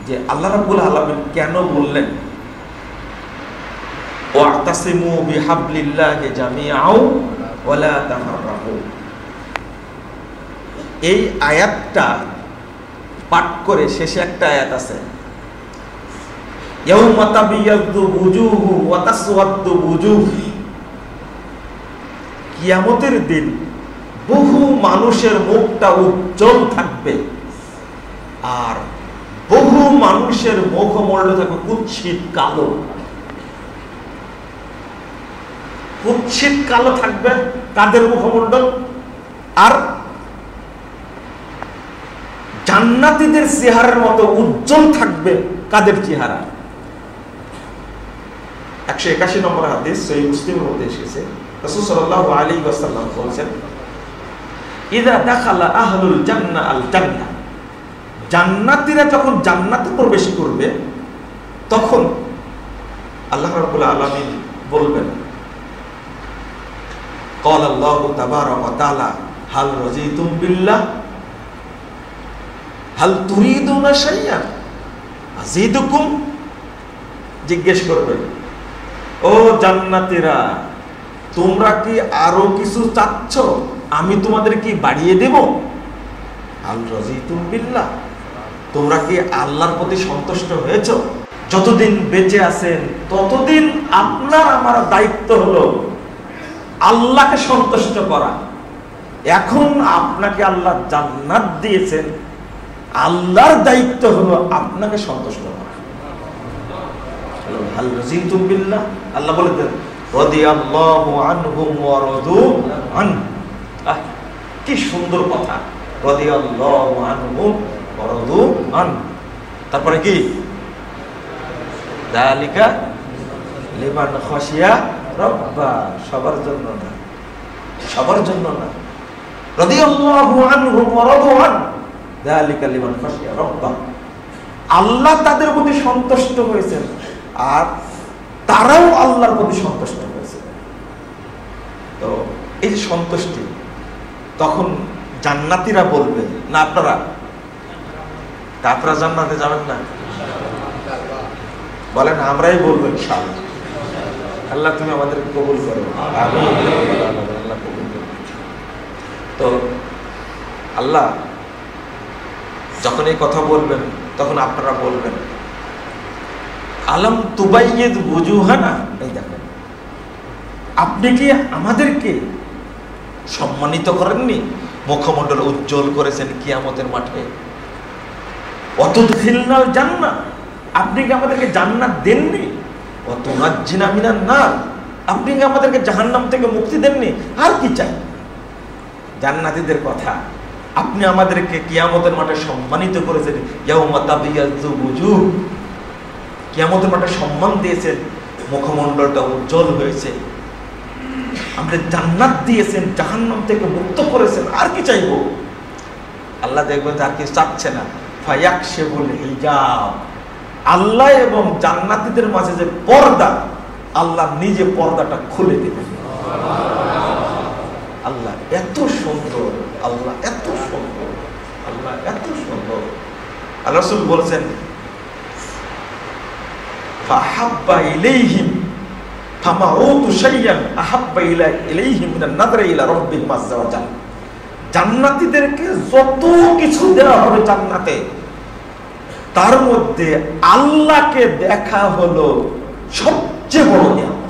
যে আল্লাহ রাব্বুল আলামিন কেন বললেন ওয়াতাসিমু বিহাবলিল্লাহি জামিআও ওয়ালা তাফাররাকু। এই আয়াতটা পাঠ করে শেষে একটা আয়াত আছে, ইয়াউমা তাবিয়াদ্দু বুজুহু ওয়া তাসওয়াদ্দু বুজুহ। কিয়ামতের দিন বহু মানুষের মুখটা উজ্জ্বল থাকবে, আর বহু মানুষের মুখমণ্ডল থাকবে কুৎসিত কালো। কুৎসিত কালো থাকবে কাদের মুখমণ্ডল? আর জান্নাতীদের চেহারার মতো উজ্জ্বল থাকবে কাদের চেহারা? 181 নম্বর হাদিস সহিহ মুসলিমের মধ্যে এসেছে, রাসূল সাল্লাল্লাহু আলাইহি ওয়াসাল্লাম বলেছেন, ইযা দাখালা আহলুল জান্নাহ আল জান্নাহ, জান্নাতীরা যখন জান্নাতে প্রবেশ করবে তখন আল্লাহ রাব্বুল আলামিন বলবেন, ক্বালা আল্লাহু তাবারাকা ওয়া তাআলা হাল রাযীতুম বিল্লাহ হাল তুরিদুনা শাইআন আযীদুকুম। জিজ্ঞেস করবে, ও জান্নাতীরা, তোমরা কি আরো কিছু চাচ্ছ? আমি তোমাদের কি বাড়িয়ে দেব? হাল রাযীতুম বিল্লাহ, তোমরা কি আল্লাহর প্রতি সন্তুষ্ট হয়েছ? যতদিন বেঁচে আছেন ততদিন আপনার আমার দায়িত্ব হলো আল্লাহকে সন্তুষ্ট করা। এখন আপনাকে আল্লাহ জান্নাত দিয়েছেন, আল্লাহর দায়িত্ব হলো আপনাকে সন্তুষ্ট করা। হাল রাযিতুম বিল্লাহ, আল্লাহ বলেছেন রাদিয়াল্লাহু আনহুম ওয়া রাদু আন। কি সুন্দর কথা, রাদিয়াল্লাহু আনহুম ওয়া রাদু আন। তারপরে কি যালিকা লিমান খাশিয়া রাব্বা, সবার জন্য না, সবার জন্য না। রাদিয়াল্লাহু আনহুম ওয়া রাদু আন যালিকা লিমান খাশিয়া রাব্বা। আল্লাহ তাদের প্রতি সন্তুষ্ট হয়েছেন আর তারাও আল্লাহর প্রতি সন্তুষ্ট হয়েছে। তো এই যে সন্তুষ্টি, তখন জান্নাতীরা বলবে না, আপনারা জান্নাতে যাবেন না? বলেন আমরাই বলবো ইনশাআল্লাহ। আল্লাহ তুমি আমাদেরকে কবুল করো, আমিন। আল্লাহ কবুল করো। তো আল্লাহ যখন এই কথা বলবেন তখন আপনারা বলবেন আলম তুবাইয়িদ বুজুহানা, এই দেখেন আপনি কি আমাদেরকে সম্মানিত করেননি, মুখমণ্ডল উজ্জ্বল করেছেন কিয়ামতের মাঠে। ওয়াতুদখিলনাল জান্নাহ, আপনি কি আমাদেরকে জান্নাত দেননি। ওয়াতুনাজ্জিনা মিনান নার, আপনি কি আমাদেরকে জাহান্নাম থেকে মুক্তি দেননি। আর কি চাই? জান্নাতীদের কথা, আপনি আমাদেরকে কিয়ামতের মাঠে সম্মানিত করেছেন। ইয়াউমা তাবিয়াজ্জু বুজুহ, কিয়ামতের মাঠে সম্মান দিয়েছেন, মুখমণ্ডলটা উজ্জ্বল হয়েছে। আমাদের জান্নাত দিয়েছেন, জাহান্নাম থেকে মুক্ত করেছেন। আর কি চাইবো? আল্লাহ দেখবেন আর কি চাচ্ছে না। ফায়াকশিফুল হিজাব, আল্লাহ এবং জান্নাতীদের মাঝে যে পর্দা, আল্লাহ নিজে পর্দাটা খুলে দিবেন। আল্লাহ এত সুন্দর, আল্লাহ এত সুন্দর, আল্লাহ এত সুন্দর। আল্লাহ রাসূল বলেছেন ফাহাব্বা ইলাইহিম ফামাউতু শাইয়ান আহাব্বা ইলাইহিম মিনান নাযরি ইলা রাব্বিহিম আযজা ওয়া জাল। জান্নাতীদেরকে যত কিছু দেওয়া হবে জান্নাতে, তার মধ্যে আল্লাহকে দেখা হলো সবচেয়ে বড় নিয়ামত।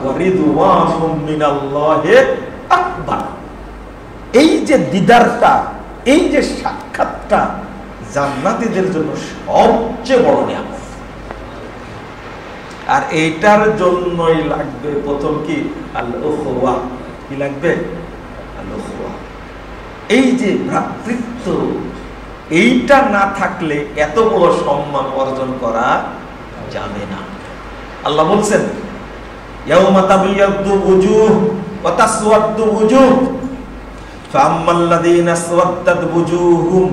ওয়া রিদওয়ানুম মিনাল্লাহি আকবার। এই যে দিদারটা, এই যে সাক্ষাৎটা জান্নাতীদের জন্য সবচেয়ে বড় নিয়ামত। আর এইটার জন্যই লাগবে প্রথম কি আল-উখওয়া। কি লাগবে? আল-উখওয়া। এই যে ভ্রাতৃত্ব, এইটা না থাকলে এত বড় সম্মান অর্জন করা যাবে না। আল্লাহ বলছেন ইয়াউমা তাবিয়াদ্দু বুজুহ ওয়া তাসওয়াদ্দু বুজুহ ফাআম্মাল্লাযীনা আসওয়াদ্দাত বুজুহুম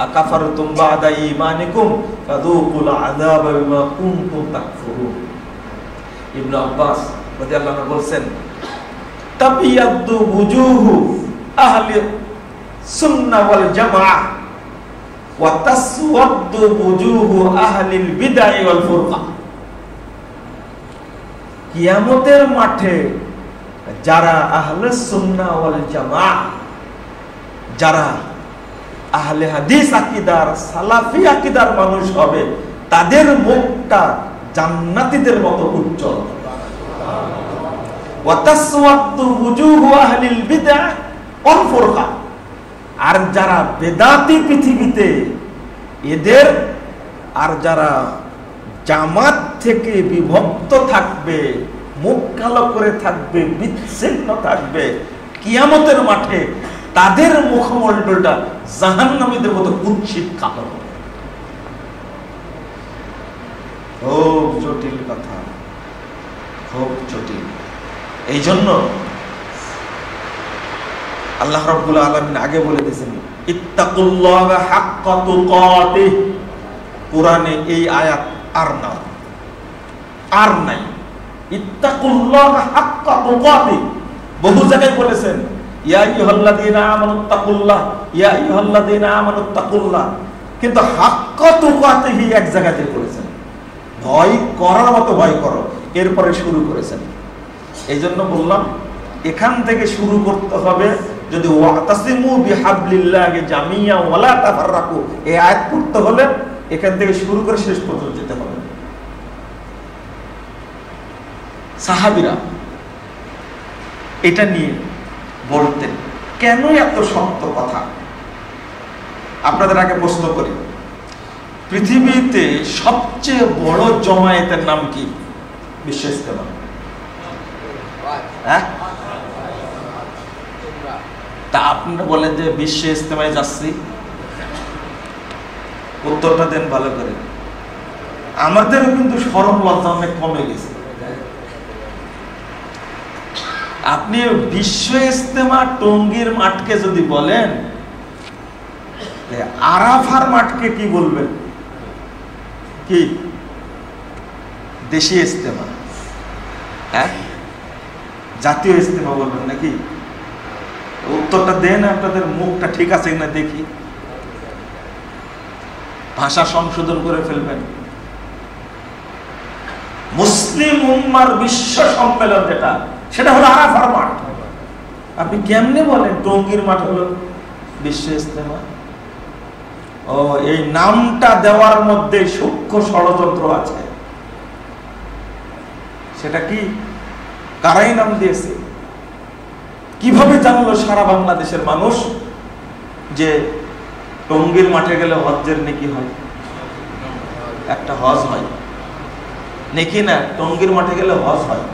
আকাফারতুম বা'দা ঈমানিকুম ফাযূকুল আযাবা বিমা কুনতুম তাকফুরুন। ইবনে আব্বাস রাদিয়াল্লাহু আনহু বলেন তাবিয়াদ্দু বুজুহু আহলি সুন্নাহ ওয়াল জামাআহ ওয়া তাসওয়াদ্দু বুজুহু আহলিল বিদআ ওয়াল ফুরকা। কিয়ামতের মাঠে যারা আহলে সুন্নাহ ওয়াল জামাআহ, যারা আহলে হাদিস আকীদার, সালাফি আকীদার মানুষ হবে, তাদের মুখটা জান্নাতীদের মতো উজ্জ্বল। ওয়া তাসওয়াদ্দু বুজুহু আহলিল বিদআ ওয়াল ফুরকা। আর যারা বেদাতি পৃথিবীতে, এদের, আর যারা জামাত থেকে বিভক্ত থাকবে, মুখ কালো করে থাকবে, বিচ্ছিন্ন থাকবে, কিয়ামতের মাঠে তাদের মুখমণ্ডলটা জাহান্নামীদের মতো কুৎসিত কালো হবে। খুব জটিল কথা, খুব জটিল। এই জন্য আল্লাহ রাব্বুল আলামিন আগে বলে দিয়েছেন ইত্তাকুল্লাহা হাক্কা তুকাতিহ। কোরআনে এই আয়াত আর নাই। ইত্তাকুল্লাহা হাক্কা তুকাতিহ বহু জায়গায় বলেছেন ইয়া আইয়ুহাল্লাযীনা আমানুত্তাকুল্লাহ, ইয়া আইয়ুহাল্লাযীনা আমানুত্তাকুল্লাহ, কিন্তু হাক্কা তুকাতিহি এক জায়গাতে বলেছেন। ভয় করার মতো ভয় করো, এরপরে শুরু করেছেন। এই জন্য বললাম এখান থেকে শুরু করতে হবে যদি ওয়াতাসিমু বিহাবলিল্লাহি জামিয়া ওয়ালা তাফাররাকু এই আয়াত পড়তে হলে এখান থেকে শুরু করে শেষ পর্যন্ত যেতে হবে। সাহাবীরা এটা নিয়ে বলতেন, কেন এত শক্ত কথা? আপনাদের আগে প্রশ্ন করি, পৃথিবীতে সবচেয়ে বড় জমায়েতের নাম কি? বিশ্ব ইজতেমা। হ্যাঁ, তা আপনারা বলেন যে বিশ্ব ইজতেমায় যাচ্ছি, উত্তরটা দেন ভালো করে। আমাদের কিন্তু শরম লজ্জা অনেক কমে গেছে। আপনি বিশ্ব ইজতেমা টঙ্গীর মাঠকে যদি বলেন, আরাফার মাঠকে কি বলবেন? কি দেশীয় ইজতেমা? হ্যাঁ, জাতীয় ইজতেমা বলবেন নাকি? উত্তরটা দেন, আপনাদের মুখটা ঠিক আছে কিনা দেখি। ভাষা সংশোধন করে ফেলবেন। মুসলিম উম্মার বিশ্ব সম্মেলন যেটা, সেটা হলো আরাফার মাঠ। আপনি কেমনে বলেন টঙ্গীর মাঠ হলো বিশ্ব ইজতেমা? ও, এই নামটা দেওয়ার মধ্যে সূক্ষ্ম ষড়যন্ত্র আছে। সেটা কি? কারাই নাম দিয়েছে? কিভাবে জানলো সারা বাংলাদেশের মানুষ যে টঙ্গীর মাঠে গেলে হজ্জের নেকি হয়? একটা হজ হয় নেকি না? টঙ্গীর মাঠে গেলে হজ হয়,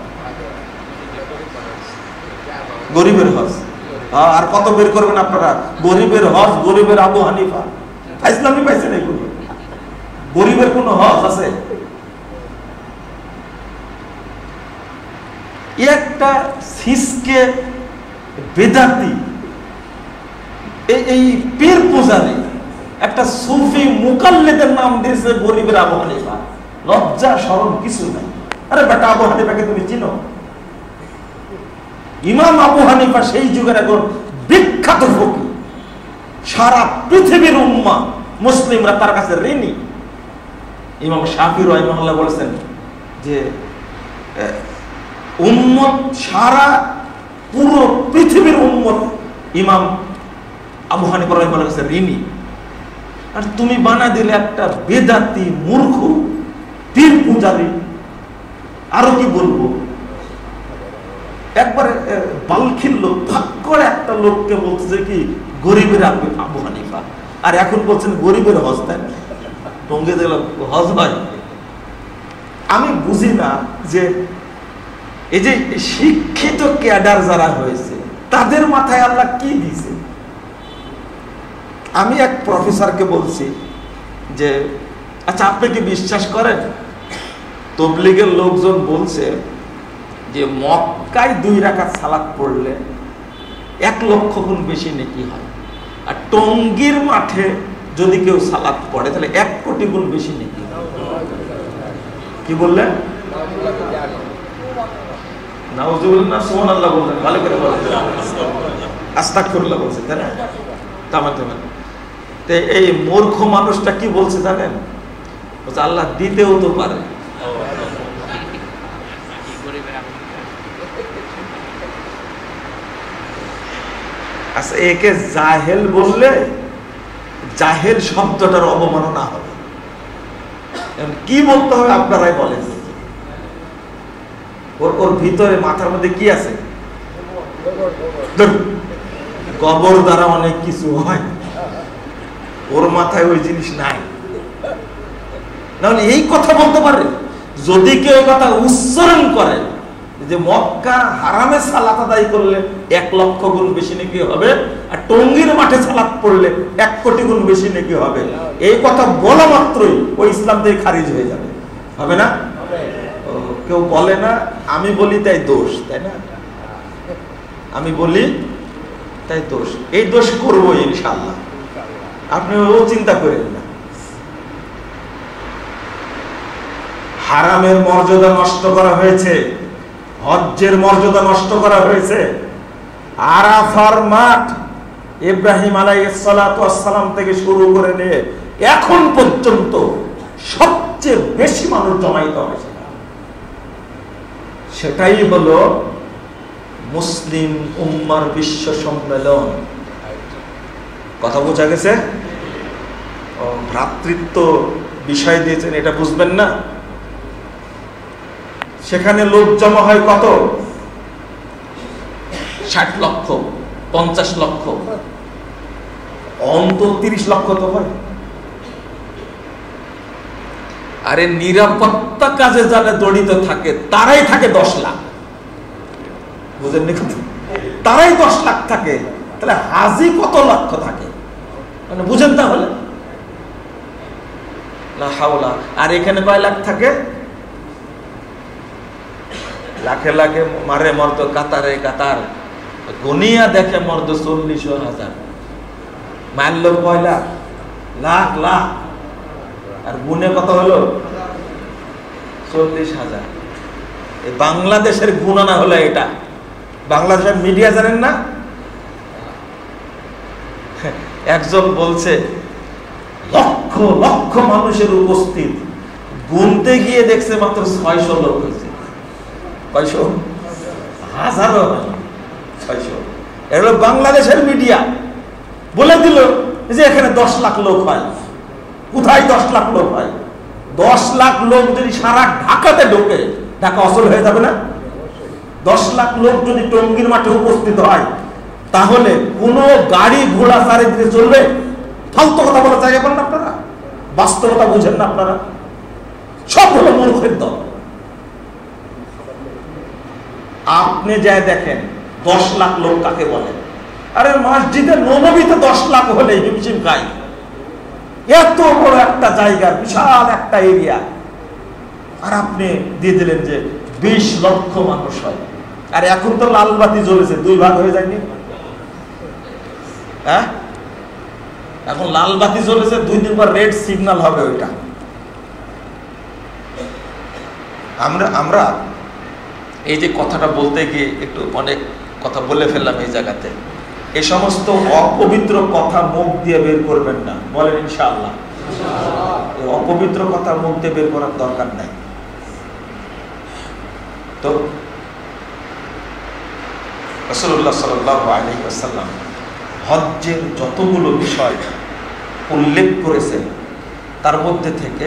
গরিবের হজ। আর কত বের করবেন আপনারা? গরিবের হজ, গরিবের আবু হানিফা। ইসলামী পাইছেন এগুলো? গরিবের কোন হজ আছে? একটা সিসকে বেদাতি, এই পীর পূজারী একটা সুফি মুকাল্লিদের নাম দিয়েছে গরিবের আবু হানিফা। লজ্জা শরম কিছু নাই। আরে বেটা, আবু হানিফাকে তুমি চিনো? ইমাম আবু হানিফা সেই যুগের একজন বিখ্যাত ফকিহ। সারা পৃথিবীর উম্মাহ মুসলিমরা তার কাছে ঋণী। ইমাম শাফি রাহিমাহুল্লাহ বলেছেন যে উম্মত, সারা পুরো পৃথিবীর উম্মত ইমাম আবু হানিফা রাহিমাহুল্লাহর কাছে ঋণী। আর তুমি বানা দিলে একটা বেদাতি মূর্খ পীর পূজারী। আরো কি বলবো, একবারে বালখির লোক, ভাগ করে একটা লোককে বলছে কি গরিবের আবু হানিফা, আর এখন বলছেন গরিবের হজ। তাই না? টঙ্গী গেল হজ হয়? আমি বুঝি না যে এই যে শিক্ষিত ক্যাডার যারা হয়েছে তাদের মাথায় আল্লাহ কি দিয়েছে। আমি এক প্রফেসরকে বলছি যে আচ্ছা, আপনি কি বিশ্বাস করেন তবলিগের লোকজন বলছে যে মক্কায় 2 রাকাত সালাত পড়লে 1 লক্ষ গুণ বেশি নেকি হয়, আর টঙ্গীর মাঠে যদি কেউ সালাত পড়ে তাহলে 1 কোটি গুণ বেশি নেকি হয়। কি বললেন? নাউজুবিল্লাহ, সুবহানাল্লাহ বললেন, ভালো করে বলেন, আস্তাগফিরুল্লাহ বলছেন, তাই না? তামাম। তো এই মূর্খ মানুষটা কি বলছে জানেন? বলছে আল্লাহ দিতেও তো পারে। আচ্ছা, একে জাহেল বললে জাহেল শব্দটার অবমাননা হবে। কি বলতে হবে আপনারাই বলেন। ওর ভিতরে মাথার মধ্যে কি আছে? কবর দ্বারা অনেক কিছু হয়, ওর মাথায় ওই জিনিস নাই। নাহলে এই কথা বলতে পারে যদি কেউ কথা উচ্চারণ করে যে মক্কা হারামে সালাত আদায় করলে 1 লক্ষ গুণ বেশি নেকি হবে, আর টঙ্গীর মাঠে সালাত পড়লে 1 কোটি গুণ বেশি নেকি হবে, এই কথা বলা মাত্রই ওই ইসলাম থেকে খারিজ হয়ে যাবে। হবে না? কেউ বলে না, আমি বলি তাই দোষ, তাই না? আমি বলি তাই দোষ। এই দোষ করবো ইনশাআল্লাহ, আপনি ও চিন্তা করেন না। হারামের মর্যাদা নষ্ট করা হয়েছে, হজ্জের মর্যাদা নষ্ট করা হয়েছে। আরাফার মাঠ ইব্রাহিম আলাইহিস সালাতু ওয়াস সালাম থেকে শুরু করে নিয়ে এখন পর্যন্ত সবচেয়ে বেশি মানুষ জমায়েত হয়েছে। সেটাই হলো মুসলিম উম্মার বিশ্ব সম্মেলন। কথা বোঝা গেছে? ভ্রাতৃত্ব বিষয় দিয়েছেন, এটা বুঝবেন না? সেখানে লোক জমা হয় কত? 60 লক্ষ, 50 লক্ষ, অন্তত 30 লক্ষ তো হয়। আরে নিরাপত্তা কাজে যারা জড়িত থাকে তারাই থাকে 10 লাখ। বুঝেননি? তারাই 10 লাখ থাকে, তাহলে হাজি কত লক্ষ থাকে? মানে বুঝেন তাহলে? লা হাওলা। আর এখানে কয় লাখ থাকে? লাখে লাখে মারে মর্দ, কাতারে কাতার, গনিয়া দেখে মর্দ 40,000। মারল কয় লাখ? লাখ লাখ। আর গুনে কত হলো? 40,000। এই বাংলাদেশের গুণনা হলো এটা। বাংলাদেশের মিডিয়া জানেন না? একজন বলছে লক্ষ লক্ষ মানুষের উপস্থিত, গুনতে গিয়ে দেখছে মাত্র 600 লোক হয়েছে। 600? হাজারও 600। এগুলো বাংলাদেশের মিডিয়া বলে দিল যে এখানে 10 লাখ লোক হয়। কোথায় 10 লাখ লোক হয়? 10 লাখ লোক যদি সারা ঢাকাতে ঢোকে, ঢাকা অচল হয়ে যাবে না? 10 লাখ লোক যদি টঙ্গীর মাঠে উপস্থিত হয়, তাহলে কোন গাড়ি ঘোড়া চারিদিকে চলবে? ফালতু কথা বলা জায়গা পান না আপনারা? বাস্তবতা বুঝেন না আপনারা? সব হলো মূর্খের দল। আপনি যাই দেখেন 10 লাখ লোক কাকে বলে? আরে মসজিদে নববীতে 10 লাখ হলে হিমশিম খাই। এত বড় একটা জায়গা, বিশাল একটা এরিয়া, আর আপনি দিয়ে দিলেন যে 20 লক্ষ মানুষ হয়। আর এখন তো লাল বাতি জ্বলেছে, 2 ভাগ হয়ে যায়নি? হ্যাঁ, এখন লাল বাতি জ্বলেছে, 2 দিন পর রেড সিগন্যাল হবে। ওইটা আমরা এই যে কথাটা বলতে গিয়ে একটু অনেক কথা বলে ফেললাম এই জায়গাতে। এই সমস্ত অপবিত্র কথা মুখ দিয়ে বের করবেন না, বলেন ইনশাআল্লাহ। অপবিত্র কথা মুখ দিয়ে বের করার দরকার নাই। তো রাসূলুল্লাহ সাল্লাল্লাহু আলাইহি ওয়াসাল্লাম হজ্জের যতগুলো বিষয় উল্লেখ করেছেন, তার মধ্যে থেকে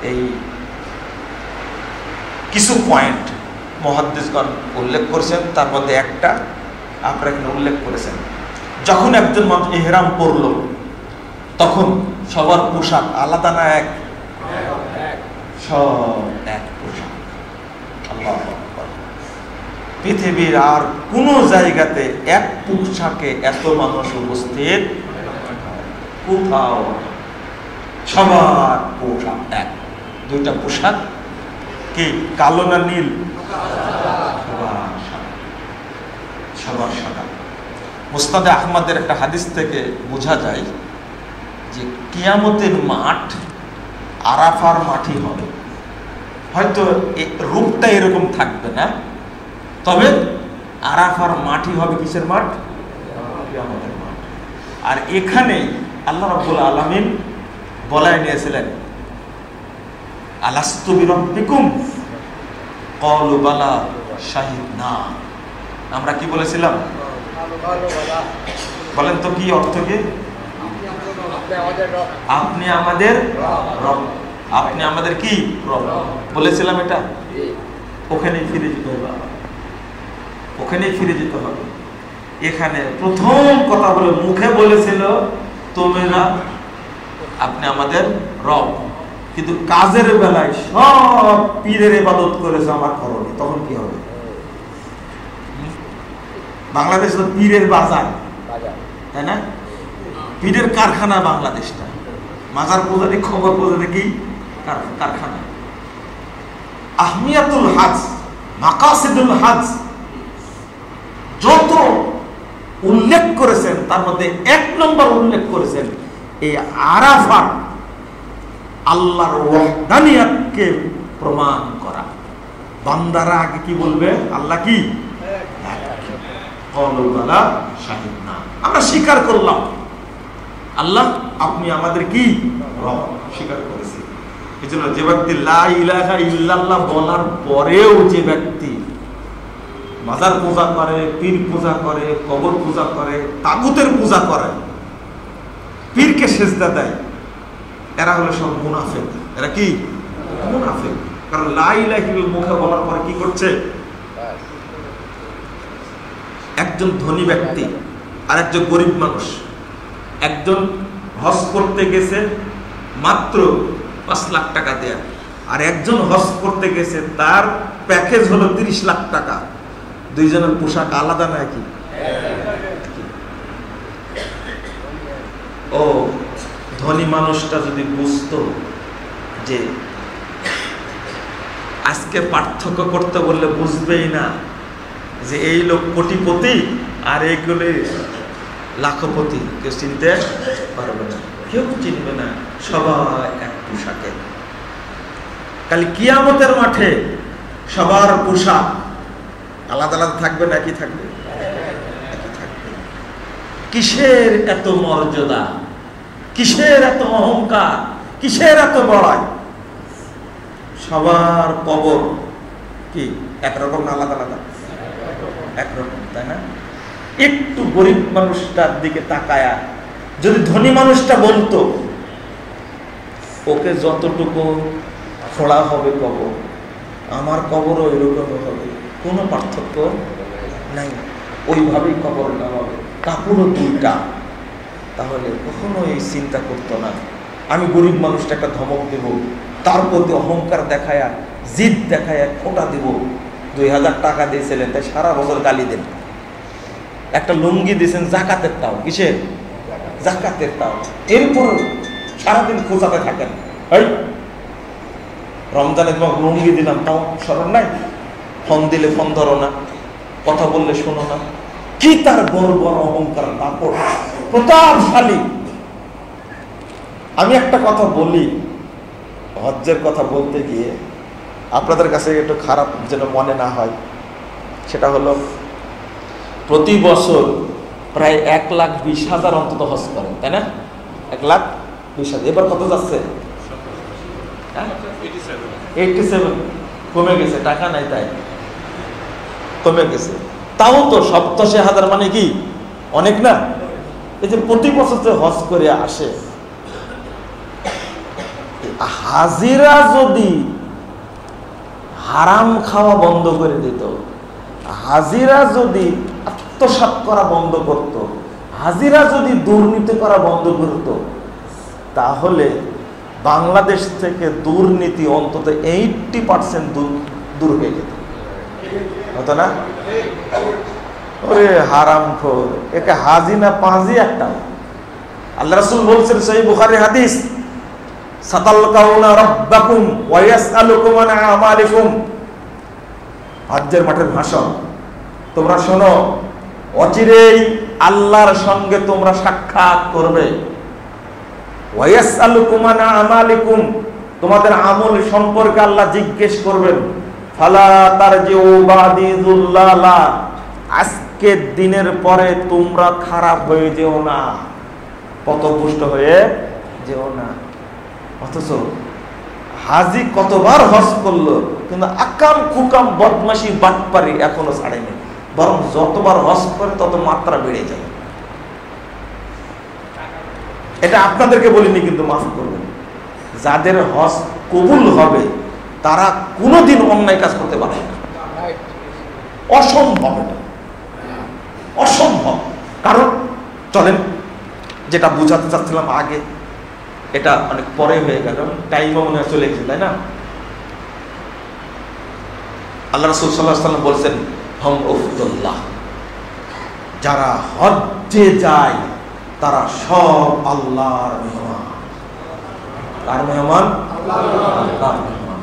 এই কিছু পয়েন্ট মুহাদ্দিসগণ উল্লেখ করেছেন। তার মধ্যে একটা আপনারা এখানে উল্লেখ করেছেন, যখন একজন মানুষ ইহরাম পরল, তখন সবার পোশাক আলাদা না এক? সব এক পোশাক। আল্লাহু আকবার। পৃথিবীর আর কোন জায়গাতে এক পোশাকে এত মানুষ উপস্থিত কোথাও? সবার পোশাক এক। 2টা পোশাক, কি কালো না নীল? সবার সাদা। মুসনাদে আহমদের একটা হাদিস থেকে বোঝা যায় যে কিয়ামতের মাঠ আরাফার মাঠই হবে। হয়তো রূপটা এরকম থাকবে না, তবে আরাফার মাঠই হবে। কিসের মাঠ? কিয়ামতের মাঠ। আর এখানে আল্লাহ রাব্বুল আলামিন বলায় নিয়েছিলেন, আলাস্তু বিরাব্বিকুম ক্বালু বালা শাহিদনা। আমরা কি বলেছিলাম? বলেন তো কি অর্থ? কি আপনি আমাদের রব। আপনি আমাদের কি রব বলেছিলাম? এটা ওখানেই ফিরে যেতে হবে, ওখানেই ফিরে যেতে হবে। এখানে প্রথম কথা বলে মুখে বলেছিল তোমরা আপনি আমাদের রব, কিন্তু কাজের বেলায় সব পীরের ইবাদত করেছে, আমার করনি। তখন কি হবে? বাংলাদেশ তো পীরের বাজার, তাই না? পীরের কারখানা বাংলাদেশটা। মাজার পূজারি, খবর পূজারি কি কারখানা। আহমিয়াতুল হজ, মাকাসিদুল হজ যত উল্লেখ করেছেন, তার মধ্যে 1 নম্বর উল্লেখ করেছেন এই আরাফা, আল্লাহর ওয়াহদানিয়াতকে প্রমাণ করা। বান্দারা আগে কি বলবে? আল্লাহ কি? আমরা স্বীকার করলাম আল্লাহ আপনি আমাদের কি রব, স্বীকার করেছি। এই জন্য যে ব্যক্তি লা ইলাহা ইল্লাল্লাহ বলার পরেও যে ব্যক্তি মাজার পূজা করে, পীর পূজা করে, কবর পূজা করে, তাগুতের পূজা করে, পীরকে সেজদা দেয়, এরা হলো সব মুনাফিক। এরা কি মুনাফিক? কারণ লা ইলাহা ইল্লাল্লাহ মুখে বলার পরে কি করছে? একজন ধনী ব্যক্তি আর একজন গরিব মানুষ, একজন হজ করতে গেছে মাত্র 5 লাখ টাকা দেয়া, আর একজন হজ করতে গেছে তার প্যাকেজ হলো 30 লাখ টাকা। দুইজনের পোশাক আলাদা নাকি? ও ধনী মানুষটা যদি বুঝতো যে আজকে পার্থক্য করতে বললে বুঝবেই না যে এই লোক কোটিপতি আর এইগুলি লাখপতি, কেউ চিনতে পারবে না, কেউ চিনবে না, সবাই এক পোশাকে। কাল কিয়ামতের মাঠে সবার পোশাক আলাদা আলাদা থাকবে নাকি থাকবে? কিসের এত মর্যাদা, কিসের এত অহংকার, কিসের এত বড়াই? সবার কবর কি একরকম না আলাদা আলাদা? একরকম, তাই না? একটু গরিব মানুষটার দিকে তাকায়া যদি ধনী মানুষটা বলতো ওকে যতটুকু খোলা হবে কবর, আমার কবরও এরকম হবে, কোনো পার্থক্য নাই, ওইভাবেই কবর নেওয়া হবে, কাপড়ও দুইটা, তাহলে কখনো এই চিন্তা করতো না আমি গরিব মানুষটা একটা ধমক দেব, তার প্রতি অহংকার দেখায়া, জিদ দেখায়া খোটা দিব। 2000 টাকা দিয়েছিলেন তাই সারা বছর গালি দেন। একটা লুঙ্গি দিয়েছেন জাকাতের টাও, কিসের জাকাতের টাও, এরপর সারাদিন খোঁজাতে থাকেন। এই রমজানে তোমাকে লুঙ্গি দিলাম, তাও স্মরণ নাই, ফোন দিলে ফোন ধরো না, কথা বললে শোনো না। কি তার বড় বড় অহংকার, তারপর প্রতাপশালী। আমি একটা কথা বলি, হজ্জের কথা বলতে গিয়ে আপনাদের কাছে একটু খারাপ যেন মনে না হয়, সেটা হলো প্রতি বছর প্রায় 1,20,000 অন্তত হজ করেন, তাই না? 1,20,000। এবার কত যাচ্ছে? 87। কমে গেছে, টাকা নাই তাই কমে গেছে। তাও তো 87,000 মানে কি অনেক না? এই যে প্রতি বছর যে হজ করে আসে, হাজিরা যদি হারাম খাওয়া বন্ধ করে দিত, হাজিরা যদি আত্মসাৎ করা বন্ধ করত, হাজিরা যদি দুর্নীতি করা বন্ধ করত, তাহলে বাংলাদেশ থেকে দুর্নীতি অন্তত 80% দূর হয়ে যেত, হতো না? ওরে হারামখোর, একে হাজি না পাঁজি একটা। আল্লাহ রাসূল বলছেন সহিহ বুখারী হাদিস, সাতালকাউনা রাব্বাকুম ওয়া ইয়াসআলুকুম আন আমালিকুম। হজ্জের মাঠের ভাষণ, তোমরা শোনো, অচিরেই আল্লাহর সঙ্গে তোমরা সাক্ষাৎ করবে। ওয়া ইয়াসআলুকুম আন আমালিকুম, তোমাদের আমল সম্পর্কে আল্লাহ জিজ্ঞেস করবেন। ফালা তারজিউ বাদি যুল্লালা, আজকের দিনের পরে তোমরা খারাপ হয়ে যেও না, পথভ্রষ্ট হয়ে যেও না। অথচ হাজি কতবার হজ করলো, কিন্তু আকাম কুকাম বদমাশি বাটপারি এখনো ছাড়েনি, বরং যতবার হজ করে তত মাত্রা বেড়ে যায়। এটা আপনাদেরকে বলিনি, কিন্তু মাফ করবেন, যাদের হজ কবুল হবে তারা কোনোদিন অন্যায় কাজ করতে পারে না, অসম্ভব, এটা অসম্ভব। কারণ চলেন, যেটা বুঝাতে চাচ্ছিলাম আগে, এটা অনেক পরে হয়ে গেল, টাইমও মনে হয় চলে গেছে, তাই না? আল্লাহ রাসূল সাল্লাল্লাহু আলাইহি ওয়াসাল্লাম বলছেন, হাম উফদুল্লাহ, যারা হজ্জে যায় তারা সব আল্লাহর মেহমান। কার মেহমান? আল্লাহর মেহমান।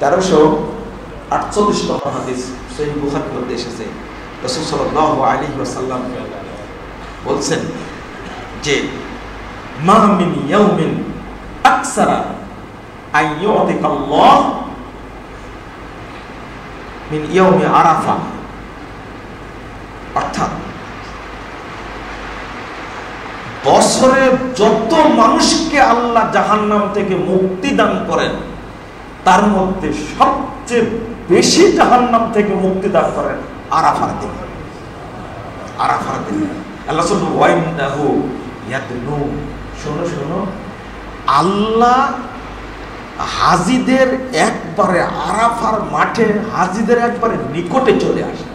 1348 নম্বর হাদিস সহিহ বুখারীর মধ্যে এসেছে, রাসূল সাল্লাল্লাহু আলাইহি ওয়াসাল্লাম বলছেন যে মা মিন ইয়াউমিন আকসারা আইয়ুতিকাল্লাহ মিন ইয়াউমি আরাফা, অর্থাৎ বছরে যত মানুষকে আল্লাহ জাহান্নাম থেকে মুক্তি দান করেন, তার মধ্যে সবচেয়ে বেশি জাহান্নাম থেকে মুক্তি দান করেন আরাফার দিন, আরাফার দিন আল্লাহ ওয়াইন্দাহু ইয়াদনু। শোনো শোনো, আল্লাহ হাজিদের একবারে আরাফার মাঠে হাজিদের একবারে নিকটে চলে আসে।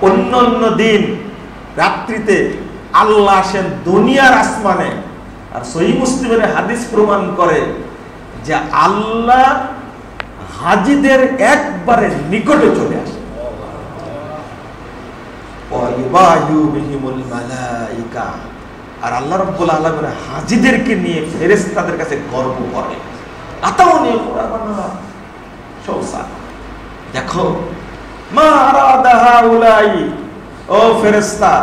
অন্য অন্য দিন রাত্রিতে আল্লাহ আসেন দুনিয়ার আসমানে, আর সহিহ মুসলিমের হাদিস প্রমাণ করে যে আল্লাহ হাজিদের একবারে নিকটে চলে আসে। আর আল্লাহ রাব্বুল আলামিন হাজিদেরকে নিয়ে ফেরেশতাদের কাছে গর্ব করে, আতাউনি কুরবানা শৌসা। দেখো মা আরাদা হাউলাই, ও ফেরেশতা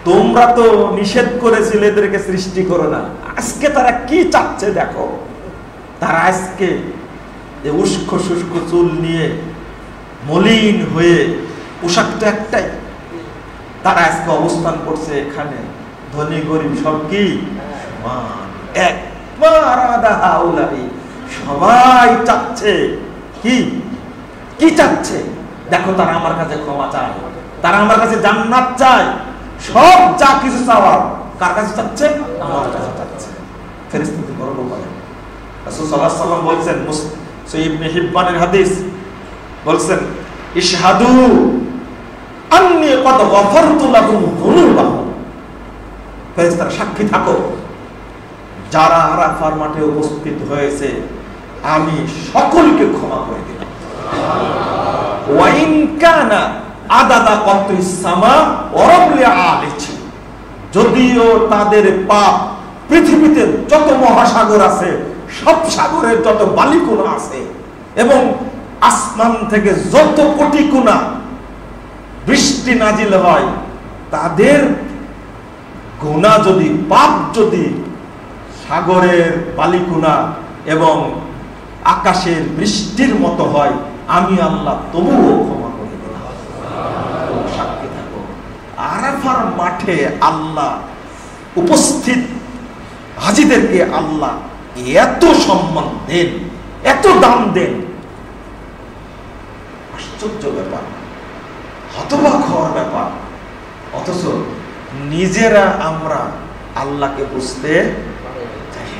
তোমরা তো নিষেধ করেছিলে এদেরকে সৃষ্টি করো না, আজকে তারা কি চাচ্ছে দেখো। তারা আজকে যে উস্কো শুষ্ক চুল নিয়ে মলিন হয়ে, পোশাক তো একটাই, তারা আজকে অবস্থান করছে এখানে, ধনী গরিব সব কি সমান এক। মা আরাদা হাউলাই, সবাই চাচ্ছে কি কি চাচ্ছে দেখো, তারা আমার কাছে ক্ষমা চায়, তারা আমার কাছে জান্নাত চায়, সব যা কিছু চাওয়ার কার কাছে চাচ্ছে? আমার কাছে চাচ্ছে। ফেরেশতাদের গর্ব করে। রাসূল সাল্লাল্লাহু আলাইহি ওয়াসাল্লাম বলেছেন, সহিহ ইবনে হিব্বানের হাদিস বলেন, ইশহাদু আন্নী ক্বাদ গফারতু লাহুম যুনুবাহুম। ফেরেশতারা সাক্ষী থাকো, যারা আরাফার মাঠে উপস্থিত হয়েছে আমি সকলকে ক্ষমা করে দিলাম। ওয়া ইন কানা আদাদা কতরিস সামা ওয়া রাবলি আলিছি, যদিও তাদের পাপ পৃথিবীতে যত মহাসাগর আছে সব সাগরের যত বালিকুনা আছে এবং আসমান থেকে যত কোটি কোনা বৃষ্টি নাজিল হয়, তাদের গুনাহ যদি, পাপ যদি সাগরের বালিকুনা এবং আকাশের বৃষ্টির মতো হয়, আমি আল্লাহ তবুও ক্ষমা করে দিলাম। সাক্ষী থাকো, আরাফার মাঠে আল্লাহ উপস্থিত হাজিদেরকে আল্লাহ এত সম্মান দেন, এত দাম দেন, আশ্চর্য ব্যাপার, হতবাক হওয়ার ব্যাপার। অথচ নিজেরা আমরা আল্লাহকে বুঝতে চাই।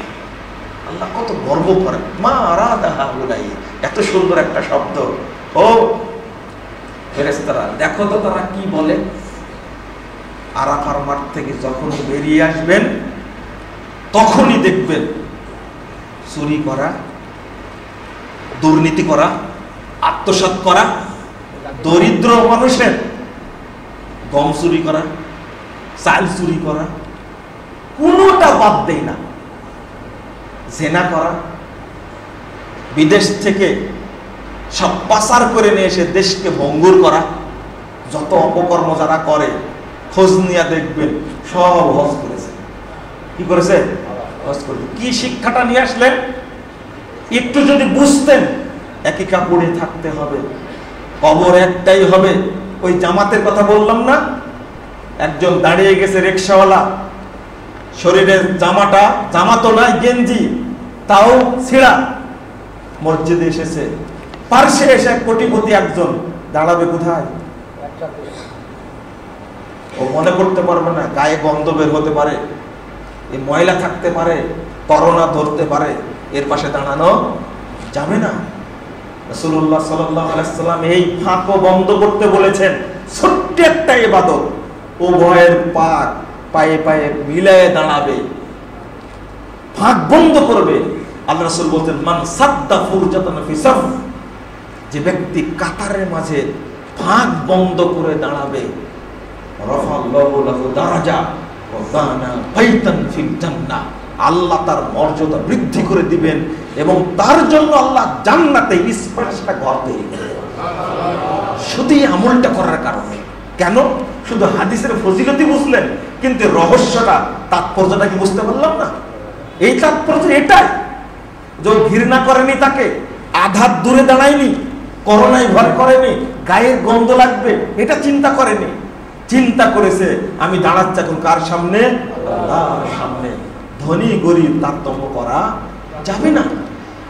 আল্লাহ কত গর্ব করেন, মা আরাদা হাউলাই, এত সুন্দর একটা শব্দ। ও ফেরেশতারা দেখো তো তারা কি বলে। আরাফার মাঠ থেকে যখন বেরিয়ে আসবেন তখনই দেখবেন চুরি করা, দুর্নীতি করা, আত্মসাৎ করা, দরিদ্র মানুষের গম চুরি করা, চাল চুরি করা, কোনোটা বাদ দেয় না। জেনা করা, বিদেশ থেকে সব পাচার করে নিয়ে এসে দেশকে ভঙ্গুর করা, যত অপকর্ম যারা করে খোঁজ নিয়ে দেখবেন সব হজ করেছে। কি করেছে? হজ করেছে। কি শিক্ষাটা নিয়ে আসলেন একটু যদি বুঝতেন, একই কাপড়ে থাকতে হবে, কবর একটাই হবে। ওই জামাতের কথা বললাম না, একজন দাঁড়িয়ে গেছে রিকশাওয়ালা, শরীরের জামাটা, জামা তো নাই, গেঞ্জি তাও ছিঁড়া, মসজিদে এসেছে, পার্শ্বে এসে কোটিপতি একজন দাঁড়াবে কোথায়? ও মনে করতে পারবে না গায়ে গন্ধ বের হতে পারে, এই ময়লা থাকতে পারে, করোনা ধরতে পারে, এর পাশে দাঁড়ানো যাবে না। রাসূলুল্লাহ সাল্লাল্লাহু আলাইহি ওয়াসাল্লাম এই ফাঁকও বন্ধ করতে বলেছেন। ছোট্ট একটা ইবাদত, ও ভয়ের পাক পায়ে পায়ে মিলায়ে দাঁড়াবে, ফাঁক বন্ধ করবে। আল্লাহ রাসূল বলতেন, মান সাদ্দা ফুরজাতান ফি সাফ, যে ব্যক্তি কাতারের মাঝে ফাঁক বন্ধ করে দাঁড়াবে, রাফাল্লাহু লাহু দারাজা ওয়া বানা বাইতান ফিল জান্নাহ, আল্লাহ তার মর্যাদা বৃদ্ধি করে দিবেন এবং তার জন্য আল্লাহ জান্নাতে স্পেশাল ঘর তৈরি করবেন। শুধু এই আমলটা করার কারণে। কেন? শুধু হাদিসের ফজিলতই বুঝলেন, কিন্তু রহস্যটা, তাৎপর্যটা কি বুঝতে পারলাম না? এই তাৎপর্য এটাই যে ঘৃণা করেনি, তাকে আঘাত দূরে দাঁড়ায়নি, করোনায় ভয় করেনি, গায়ের গন্ধ লাগবে এটা চিন্তা করেনি, চিন্তা করেছে আমি দাঁড়াচ্ছি এখন কার সামনে? আল্লাহর সামনে। ধনী গরিব তারতম্য করা যাবে না।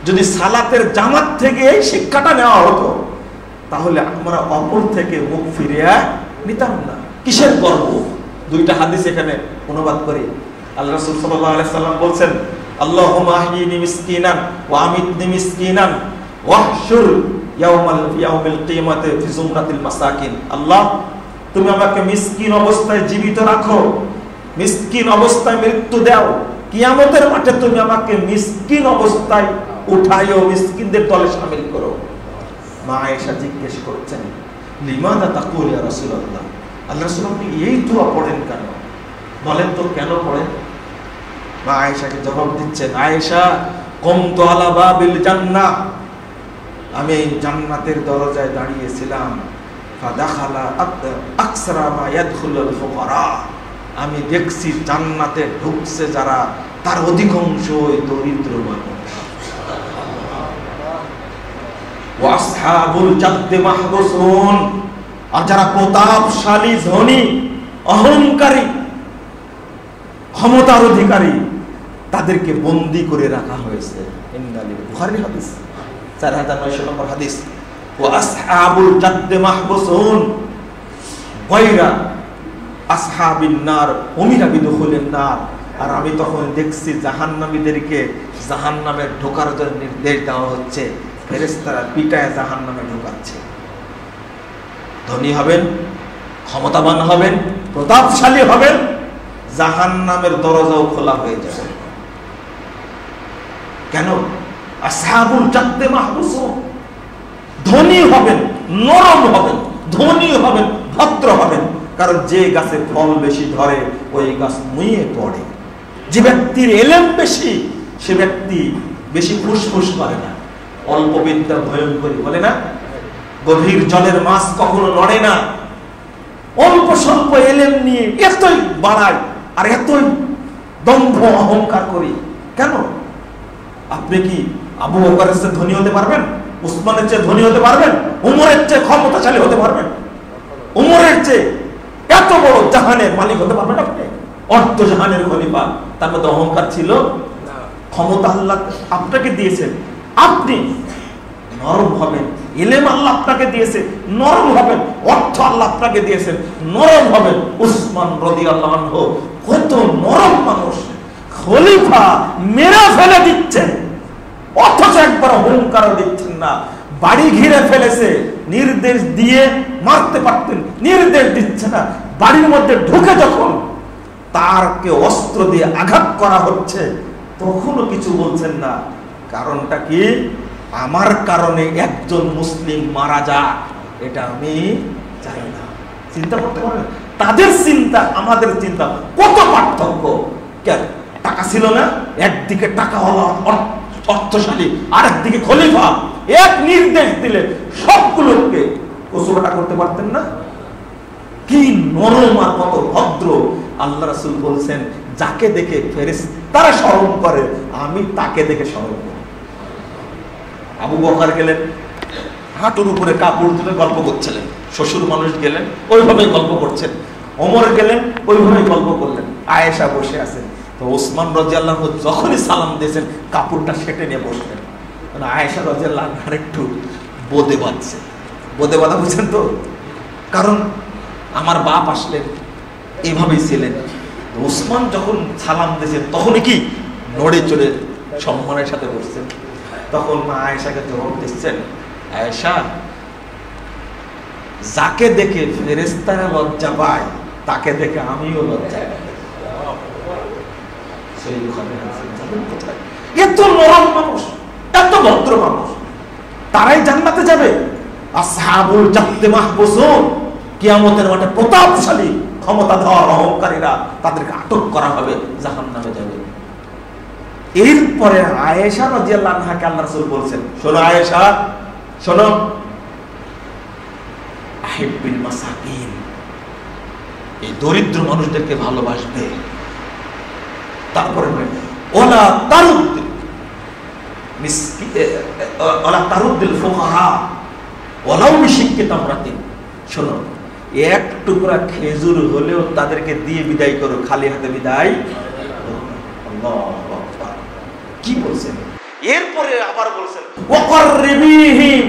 যদি সালাতের জামাত থেকে এই শিক্ষাটা নেওয়া হতো, তাহলে আমরা অপর থেকে মুখ ফিরিয়ে নিতাম না। কিসের গর্ব? দুইটা হাদিস এখানে অনুবাদ করি। আল্লাহ রাসূল সাল্লাল্লাহু আলাইহি সাল্লাম বলছেন, আল্লাহুম্মা আহইনি মিসকিনান ওয়া আমিতনি মিসকিনান ওয়াহশুর ইয়াউমিল কিয়ামাতি ফি জুমরাতিল মাসাকিন। আল্লাহ, তুমি আমাকে মিসকিন অবস্থায় জীবিত রাখো, মিসকিন অবস্থায় মৃত্যু দাও, কিয়ামতের মাঠে তুমি আমাকে মিসকিন অবস্থায় উঠাইও, মিসকিনদের দলে শামিল করো। মা আয়েশা জিজ্ঞেস করছেন, লিমাযা তাকুল ইয়া রাসূলুল্লাহ, আল্লাহ রাসূল আপনি এই দোয়া পড়েন কেন? বলেন তো কেন পড়েন? মা আয়েশাকে জবাব দিচ্ছেন, আয়েশা কুমতু আলা বাবিল জান্নাহ, আমি জান্নাতের দরজায় দাঁড়িয়েছিলাম, ফাদাখালা আকসারা মা ইয়াদখুলুল ফুকারা, আমি দেখছি জান্নাতে ঢুকছে যারা তার অধিকাংশই দরিদ্র মানুষ। ওয়া আসহাবুল জাদ্দি মাহবুসুন, আর যারা প্রতাপশালী, ধনী, অহংকারী, ক্ষমতার অধিকারী, তাদেরকে বন্দী করে রাখা হয়েছে। বুখারীর হাদিস 4900 নম্বর হাদিস। ওয়া আসহাবুল জাদ্দি মাহবুসুন গায়রা আসহাবিন নার উমিরা বিদুখুলিন নার, আর আমি তখন দেখছি জাহান্নামীদেরকে জাহান্নামে ঢোকার জন্য নির্দেশ দেওয়া হচ্ছে, ফেরেশতারা পিটায় জাহান্নামে ঢোকাচ্ছে। ধনী হবেন, ক্ষমতাবান হবেন, প্রতাপশালী হবেন, জাহান্নামের দরজাও খোলা হয়ে যাবে। কেন? আসহাবুল জাদ্দি মাহবুসুন, ধনী হবেন, নরম হবেন, ধনী হবেন, ভদ্র হবেন, কারণ যে গাছে ফল বেশি ধরে ওই গাছ মুইয়ে পড়ে। যে ব্যক্তির এলেম বেশি সে ব্যক্তি বেশি ফুসফুস করে না। অল্প বিদ্যা ভয়ঙ্করী বলে না, গভীর জলের মাছ কখনো নড়ে না। অল্প স্বল্প এলেম নিয়ে এতই বাড়ায় আর এতই দম্ভ অহংকার করি কেন? আপনি কি আবু বকরের চেয়ে ধনী হতে পারবেন? উসমানের চেয়ে ধনী হতে পারবেন? উমরের চেয়ে ক্ষমতাশালী হতে পারবেন? উমরের চেয়ে এত বড় জাহানের মালিক হতে পারবেন আপনি? অর্ধ জাহানের খলিফা, তার মধ্যে অহংকার ছিল? ক্ষমতা আল্লাহ আপনাকে দিয়েছেন, আপনি নরম হবেন। ইলম আল্লাহ আপনাকে দিয়েছে, নরম হবেন। অর্থ আল্লাহ আপনাকে দিয়েছেন, নরম হবেন। উসমান রাদিয়াল্লাহু আনহু কত নরম মানুষ, খলিফা মেরে ফেলে দিচ্ছেন অথচ একবার অহংকার দিচ্ছেন না। বাড়ি ঘিরে ফেলেছে, নির্দেশ দিয়ে মারতে পারতেন, নির্দেশ দিচ্ছে না। বাড়ির মধ্যে ঢুকে যখন তারকে অস্ত্র দিয়ে আঘাত করা হচ্ছে তখনও কিছু বলছেন না। কারণটা কি? আমার কারণে একজন মুসলিম মারা যাক, এটা আমি চাই না। চিন্তা করতে পারেন তাদের চিন্তা আমাদের চিন্তা কত পার্থক্য। কেন? টাকা ছিল না, একদিকে টাকা হলো অর্থশালী, আর একদিকে খলিফা, এক নির্দেশ দিলে সবগুলোকে কসুরটা করতে পারতেন না। কি নরম আর কত ভদ্র। আল্লাহ রাসূল বলছেন, যাকে দেখে ফেরেশতারা শরম করে আমি তাকে দেখে শরম করি। আবু বকর গেলেন, হাঁটুর উপরে কাপড় তুলে গল্প করছিলেন, শ্বশুর মানুষ গেলেন ওইভাবেই গল্প করছেন। ওমর গেলেন ওইভাবেই গল্প করলেন। আয়েশা বসে আছেন। তো ওসমান রাদিয়াল্লাহু আনহু যখনই সালাম দিয়েছেন কাপড়টা সেটে নিয়ে বসলেন। আয়েশা রাদিয়াল্লাহু আনহা একটু বোদে বাঁধছে। বোদে বাঁধা বুঝছেন তো? কারণ আমার বাপ আসলেন এইভাবেই ছিলেন। ওসমান যখন সালাম দিয়েছেন তখনই কি নড়ে চড়ে সম্মানের সাথে বসছেন। তখন মা আয়েশাকে জবাব দিচ্ছেন, আয়েশা, যাকে দেখে ফেরেশতারা লজ্জা পায় তাকে দেখে আমিও লজ্জা পাই। এত নরম মানুষ, এত ভদ্র মানুষ, তারাই জান্নাতে যাবে। আসহাবুল জাদ্দি মাহবুসুন, কিয়ামতের মাঠে প্রতাপশালী, ক্ষমতাধর, অহংকারীরা তাদেরকে আটক করা হবে, জাহান্নামে যাবে। এরপরে আয়েশা রাদিয়াল্লাহু আনহাকে আল্লাহ রাসূল বলছেন, শোনো আয়েশা, শোনো, আহিব্বিল মাসাকিন, এই দরিদ্র মানুষদেরকে ভালোবাসবে। তারপরে ওলা তারুদ ওলা তারুদ্দিল ফুকারা ওয়ালাউ বিশিক্কি তামরাতিন, শোনো, এক টুকরা খেজুর হলেও তাদেরকে দিয়ে বিদায় করো, খালি হাতে বিদায়। আল্লাহু আকবার। কি বলছেন? এরপরে আবার বলছেন, ওয়াকাররিবিহিম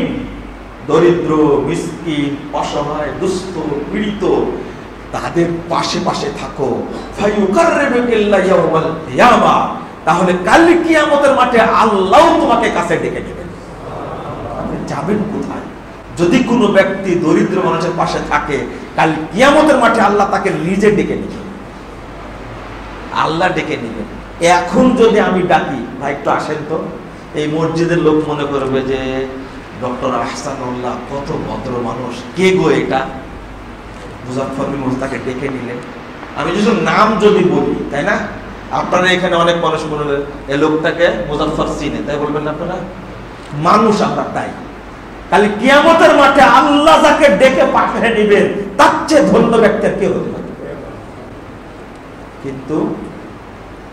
দরিদ্র, মিসকিন, অসহায়, দুস্থ, পীড়িত, তাদের পাশে পাশে থাকো। তাহলে কাল কিয়ামতের মাঠে আল্লাহ তোমাকে কাছে ডেকে নেবেন। আপনি যাবেন কোথায়? যদি কোনো ব্যক্তি দরিদ্র মানুষের পাশে থাকে, কাল কিয়ামতের মাঠে আল্লাহ তাকে নিজে ডেকে নেবেন। আল্লাহ ডেকে নেবেন। এখন যদি আমি ডাকি, ভাই একটু আসেন তো, এই মসজিদের লোক মনে করবে যে ডক্টর আহসানুল্লাহ কত ভদ্র মানুষ, কে গো এটা? মুজাফফর বিন মুস্তাকে ডেকে নিলেন। আমি যদি নাম যদি বলি, তাই না, আপনারা এখানে অনেক মানুষ মনে হয় এই লোকটাকে মুজাফফর চিনে, তাই বলবেন না আপনারা? মানুষ আমরা তাই। কাল কিয়ামতের মাঠে আল্লাহ যাকে ডেকে পাঠিয়ে নেবেন, তার চেয়ে ধন্য ব্যক্তি আর কেউ হতে পারে। কিন্তু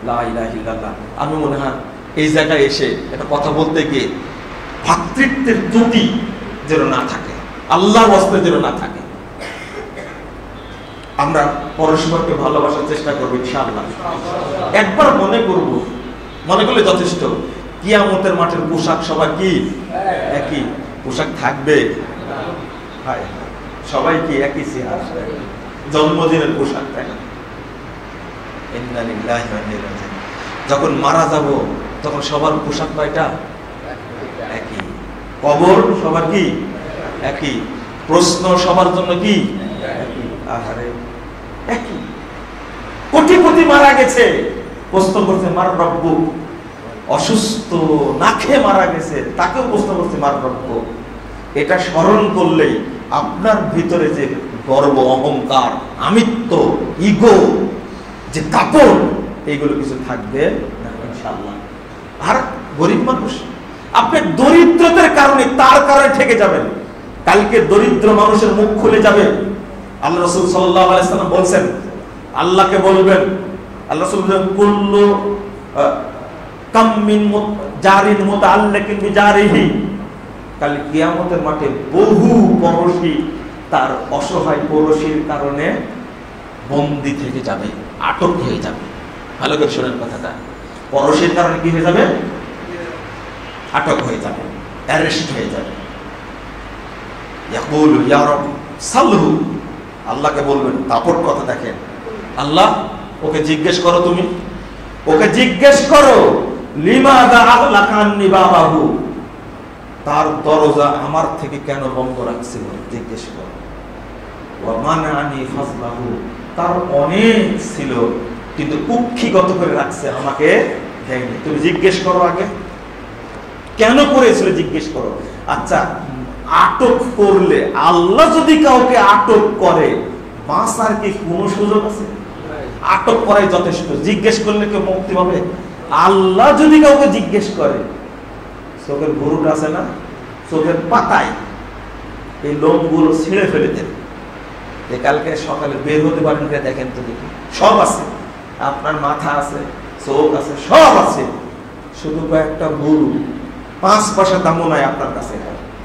লা ইলাহা ইল্লাল্লাহ, আমি মনে হয় এই জায়গায় এসে একটা কথা বলতে গিয়ে ভ্রাতৃত্বের ত্রুটি যেন না থাকে, আল্লাহর ওয়াস্তে যেন না থাকে। আমরা পরস্পরকে ভালোবাসার চেষ্টা করবো ইনশাআল্লাহ। একবার মনে করব, মনে করলে যথেষ্ট। কিয়ামতের মাঠের পোশাক সবার কি একই পোশাক থাকবে? সবাই কি একই চেহারা, জন্মদিনের পোশাক, তাই না? যখন মারা যাব তখন সবার পোশাক কয়টা? একই। কবর সবার কি একই। প্রশ্ন সবার জন্য কি একই। আহারে, একই। কোটিপতি মারা গেছে, প্রশ্ন করছে মার রব্বু। অসুস্থ না খেয়ে মারা গেছে, তাকেও প্রশ্ন করছে মার রব্বু। এটা স্মরণ করলেই আপনার ভিতরে যে গর্ব, অহংকার, আমিত্ব, ইগো, যে কাপড়, এইগুলো কিছু থাকবে না ইনশাআল্লাহ। আর গরিব মানুষ, আপনি দরিদ্রতার কারণে, তার কারণে ঠেকে যাবেন। কালকে দরিদ্র মানুষের মুখ খুলে যাবে। আল্লাহ রাসূল সাল্লাল্লাহু আলাইহি ওয়াসাল্লাম বলেন, আল্লাহকে বলবেন, আল্লাহ রাসূল বলেন, কুল্লু কাম মিন জারিন মুতাআল্লিকিন বিজারিহি। কাল কিয়ামতের মাঠে বহু পরশী তার অসহায় পরশীর কারণে বন্দী থেকে যাবে, আটক হয়ে যাবে। ভালো করে শোনেন কথাটা। পরশীর কারণে কি হয়ে যাবে? আটক হয়ে যাবে, অ্যারেস্ট হয়ে যাবে। ইয়াকুলু ইয়া রব সালহু, আল্লাহকে বলবেন, দাপট কথা দেখেন, আল্লাহ ওকে জিজ্ঞেস করো, তুমি ওকে জিজ্ঞেস করো, লিমাযা আগলাকান্নি বাবাহু, তার দরজা আমার থেকে কেন বন্ধ রাখছিল, জিজ্ঞেস করো। ওয়া মানানি ফাজলাহু, তার অনেক ছিল কিন্তু কুক্ষিগত করে রাখছে, আমাকে দেয়নি। তুমি জিজ্ঞেস করো, আগে কেন করেছিল জিজ্ঞেস করো। আচ্ছা, আটক করলে, আল্লাহ যদি কাউকে আটক করে, বাঁচার কি কোনো সুযোগ আছে? আটক করাই যথেষ্ট। জিজ্ঞেস করলে কেউ মুক্তি পাবে? আল্লাহ যদি কাউকে জিজ্ঞেস করে, চোখের ভুরুটা আছে না, চোখের পাতায় এই লোমগুলো ছিঁড়ে ফেলে দেন। কালকে সকালে বের হতে পারেন, দেখেন তো দেখি, সব আছে, আপনার মাথা আছে, চোখ আছে, সব আছে, শুধু কয়েকটা ভুরু, 5 পয়সা দামও নাই আপনার কাছে।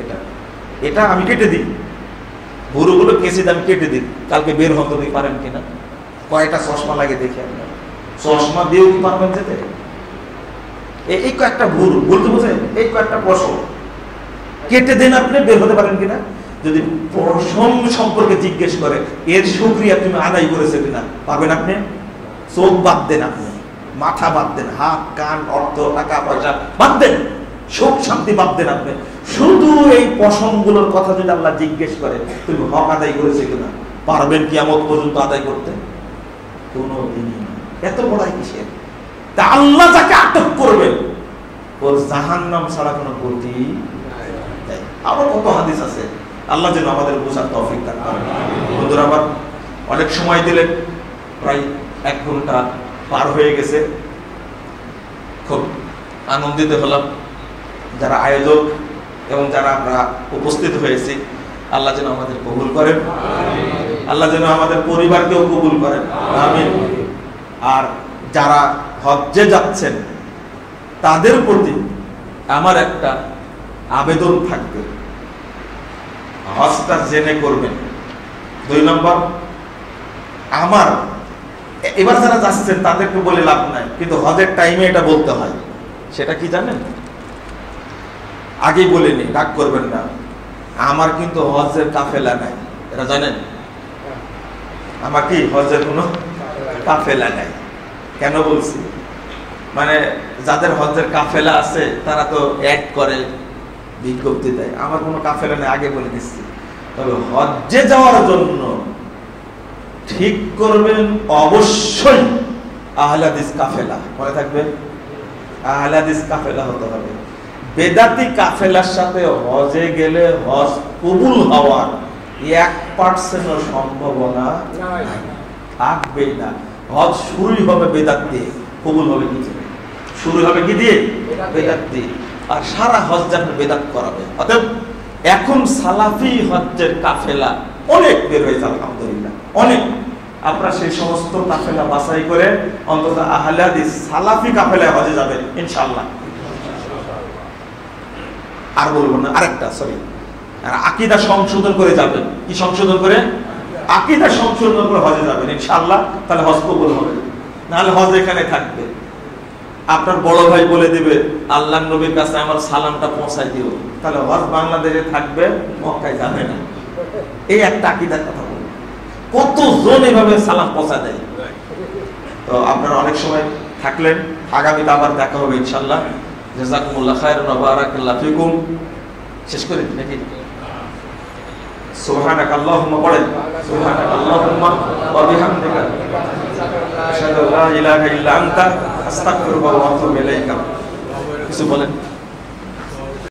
এটা এটা আমি কেটে দিই, ভুরুগুলো কেসে আমি কেটে দিই, কালকে বের হতে পারেন কিনা? কয়টা চশমা লাগে দেখি, আপনার চশমা দিয়েও কি পারবেন যেতে? এই কয়েকটা ভুরু বলতে বোঝে, এই কয়েকটা পশম কেটে দেন, আপনি বের হতে পারেন কিনা? যদি পশম সম্পর্কে জিজ্ঞেস করে, এর শুকরিয়া তুমি আদায় করেছে কিনা, পাবেন আপনি? চোখ বাদ দেন, আপনি মাথা বাদ দেন, হাত, কান, অর্থ, টাকা পয়সা বাদ দেন, সুখ শান্তি বাদ দেন, আপনি শুধু এই পশমগুলোর কথা যদি আল্লাহ জিজ্ঞেস করে, তুমি হক আদায় করেছে কিনা, পারবেন কিয়ামত পর্যন্ত আদায় করতে? কোনদিনই না। এত বড়াই কিসের? তা আল্লাহ যাকে আটক করবেন, ওর জাহান্নাম ছাড়া কোনো গতি নাই। আরো কত হাদিস আছে, আল্লাহ যেন আমাদের বোঝার তৌফিক দান করেন। বন্ধুরা আবার অনেক সময় দিলেন, প্রায় 1 ঘন্টা পার হয়ে গেছে। খুব আনন্দিত হলাম, যারা আয়োজক এবং যারা আমরা উপস্থিত হয়েছি, আল্লাহ যেন আমাদের কবুল করেন, আল্লাহ যেন আমাদের পরিবারকেও কবুল করেন, আমিন। আর যারা হজ্জে যাচ্ছেন, তাদের প্রতি আমার একটা আবেদন থাকবে, হজটা জেনে করবেন। 2 নম্বর, আমার এবার যারা যাচ্ছেন তাদেরকে বলে লাভ নাই, কিন্তু হজের টাইমে এটা বলতে হয়। সেটা কি জানেন? আগেই বলে নি, রাগ করবেন না। আমার কিন্তু হজের কাফেলা নাই, এটা জানেন? আমার কি হজের কোনো কাফেলা নাই। কেন বলছি? মানে যাদের হজের কাফেলা আছে তারা তো অ্যাড করে, বিজ্ঞপ্তি দেয়। আমার কোনো কাফেলা নেই, আগে বলে দিচ্ছি। তবে হজ্জে যাওয়ার জন্য ঠিক করবেন অবশ্যই আহলে হাদিস কাফেলা, মনে থাকবে, আহলে হাদিস কাফেলা হতে হবে। বেদাতি কাফেলার সাথে হজে গেলে হজ কবুল হওয়ার 1% সম্ভাবনা থাকবে না। হজ শুরুই হবে বেদাত দিয়ে, কবুল হবে কি দিয়ে? শুরু হবে কি দিয়ে? বেদাত দিয়ে। আর সারা হজ যেন বেদাত করাবে। অতএব এখন সালাফি হজ্জের কাফেলা অনেক বের হয়েছে, আলহামদুলিল্লাহ, অনেক। আপনারা সেই সমস্ত কাফেলা বাছাই করে অন্তত আহলে হাদিস সালাফি কাফেলায় হজে যাবেন ইনশাআল্লাহ। আর বলবো না, আরেকটা, সরি, আকীদা সংশোধন করে যাবেন। কি সংশোধন করে? আকীদা সংশোধন করে হজে যাবেন ইনশাআল্লাহ, তাহলে হজ কবুল হবে। নাহলে হজ এখানে থাকবে। আপনার বড় ভাই বলে দিবে আল্লাহর নবীর কাছে আমার সালামটা পৌঁছাই দিও, তাহলে হজ বাংলাদেশে থাকবে, মক্কায় যাবে না। এই একটা আকীদার কথা বলি। কতজন এভাবে সালাম পৌঁছা দেয়। তো আপনারা অনেক সময় থাকলেন, আগামীতে আবার দেখা হবে ইনশাআল্লাহ। জাযাকুমুল্লাহ খায়রান ওয়া বারাকাল্লাহু ফিকুম। শেষ করি নাকি? সুবহানাকাল্লাহুম্মা, পড়েন, সুবহানাকাল্লাহুম্মা ওয়া বিহামদিকা আশহাদু আল্লা ইলাহা ইল্লা আনতা আস্তাগফিরুকা ওয়া আতুবু ইলাইকা। কিছু বলেন?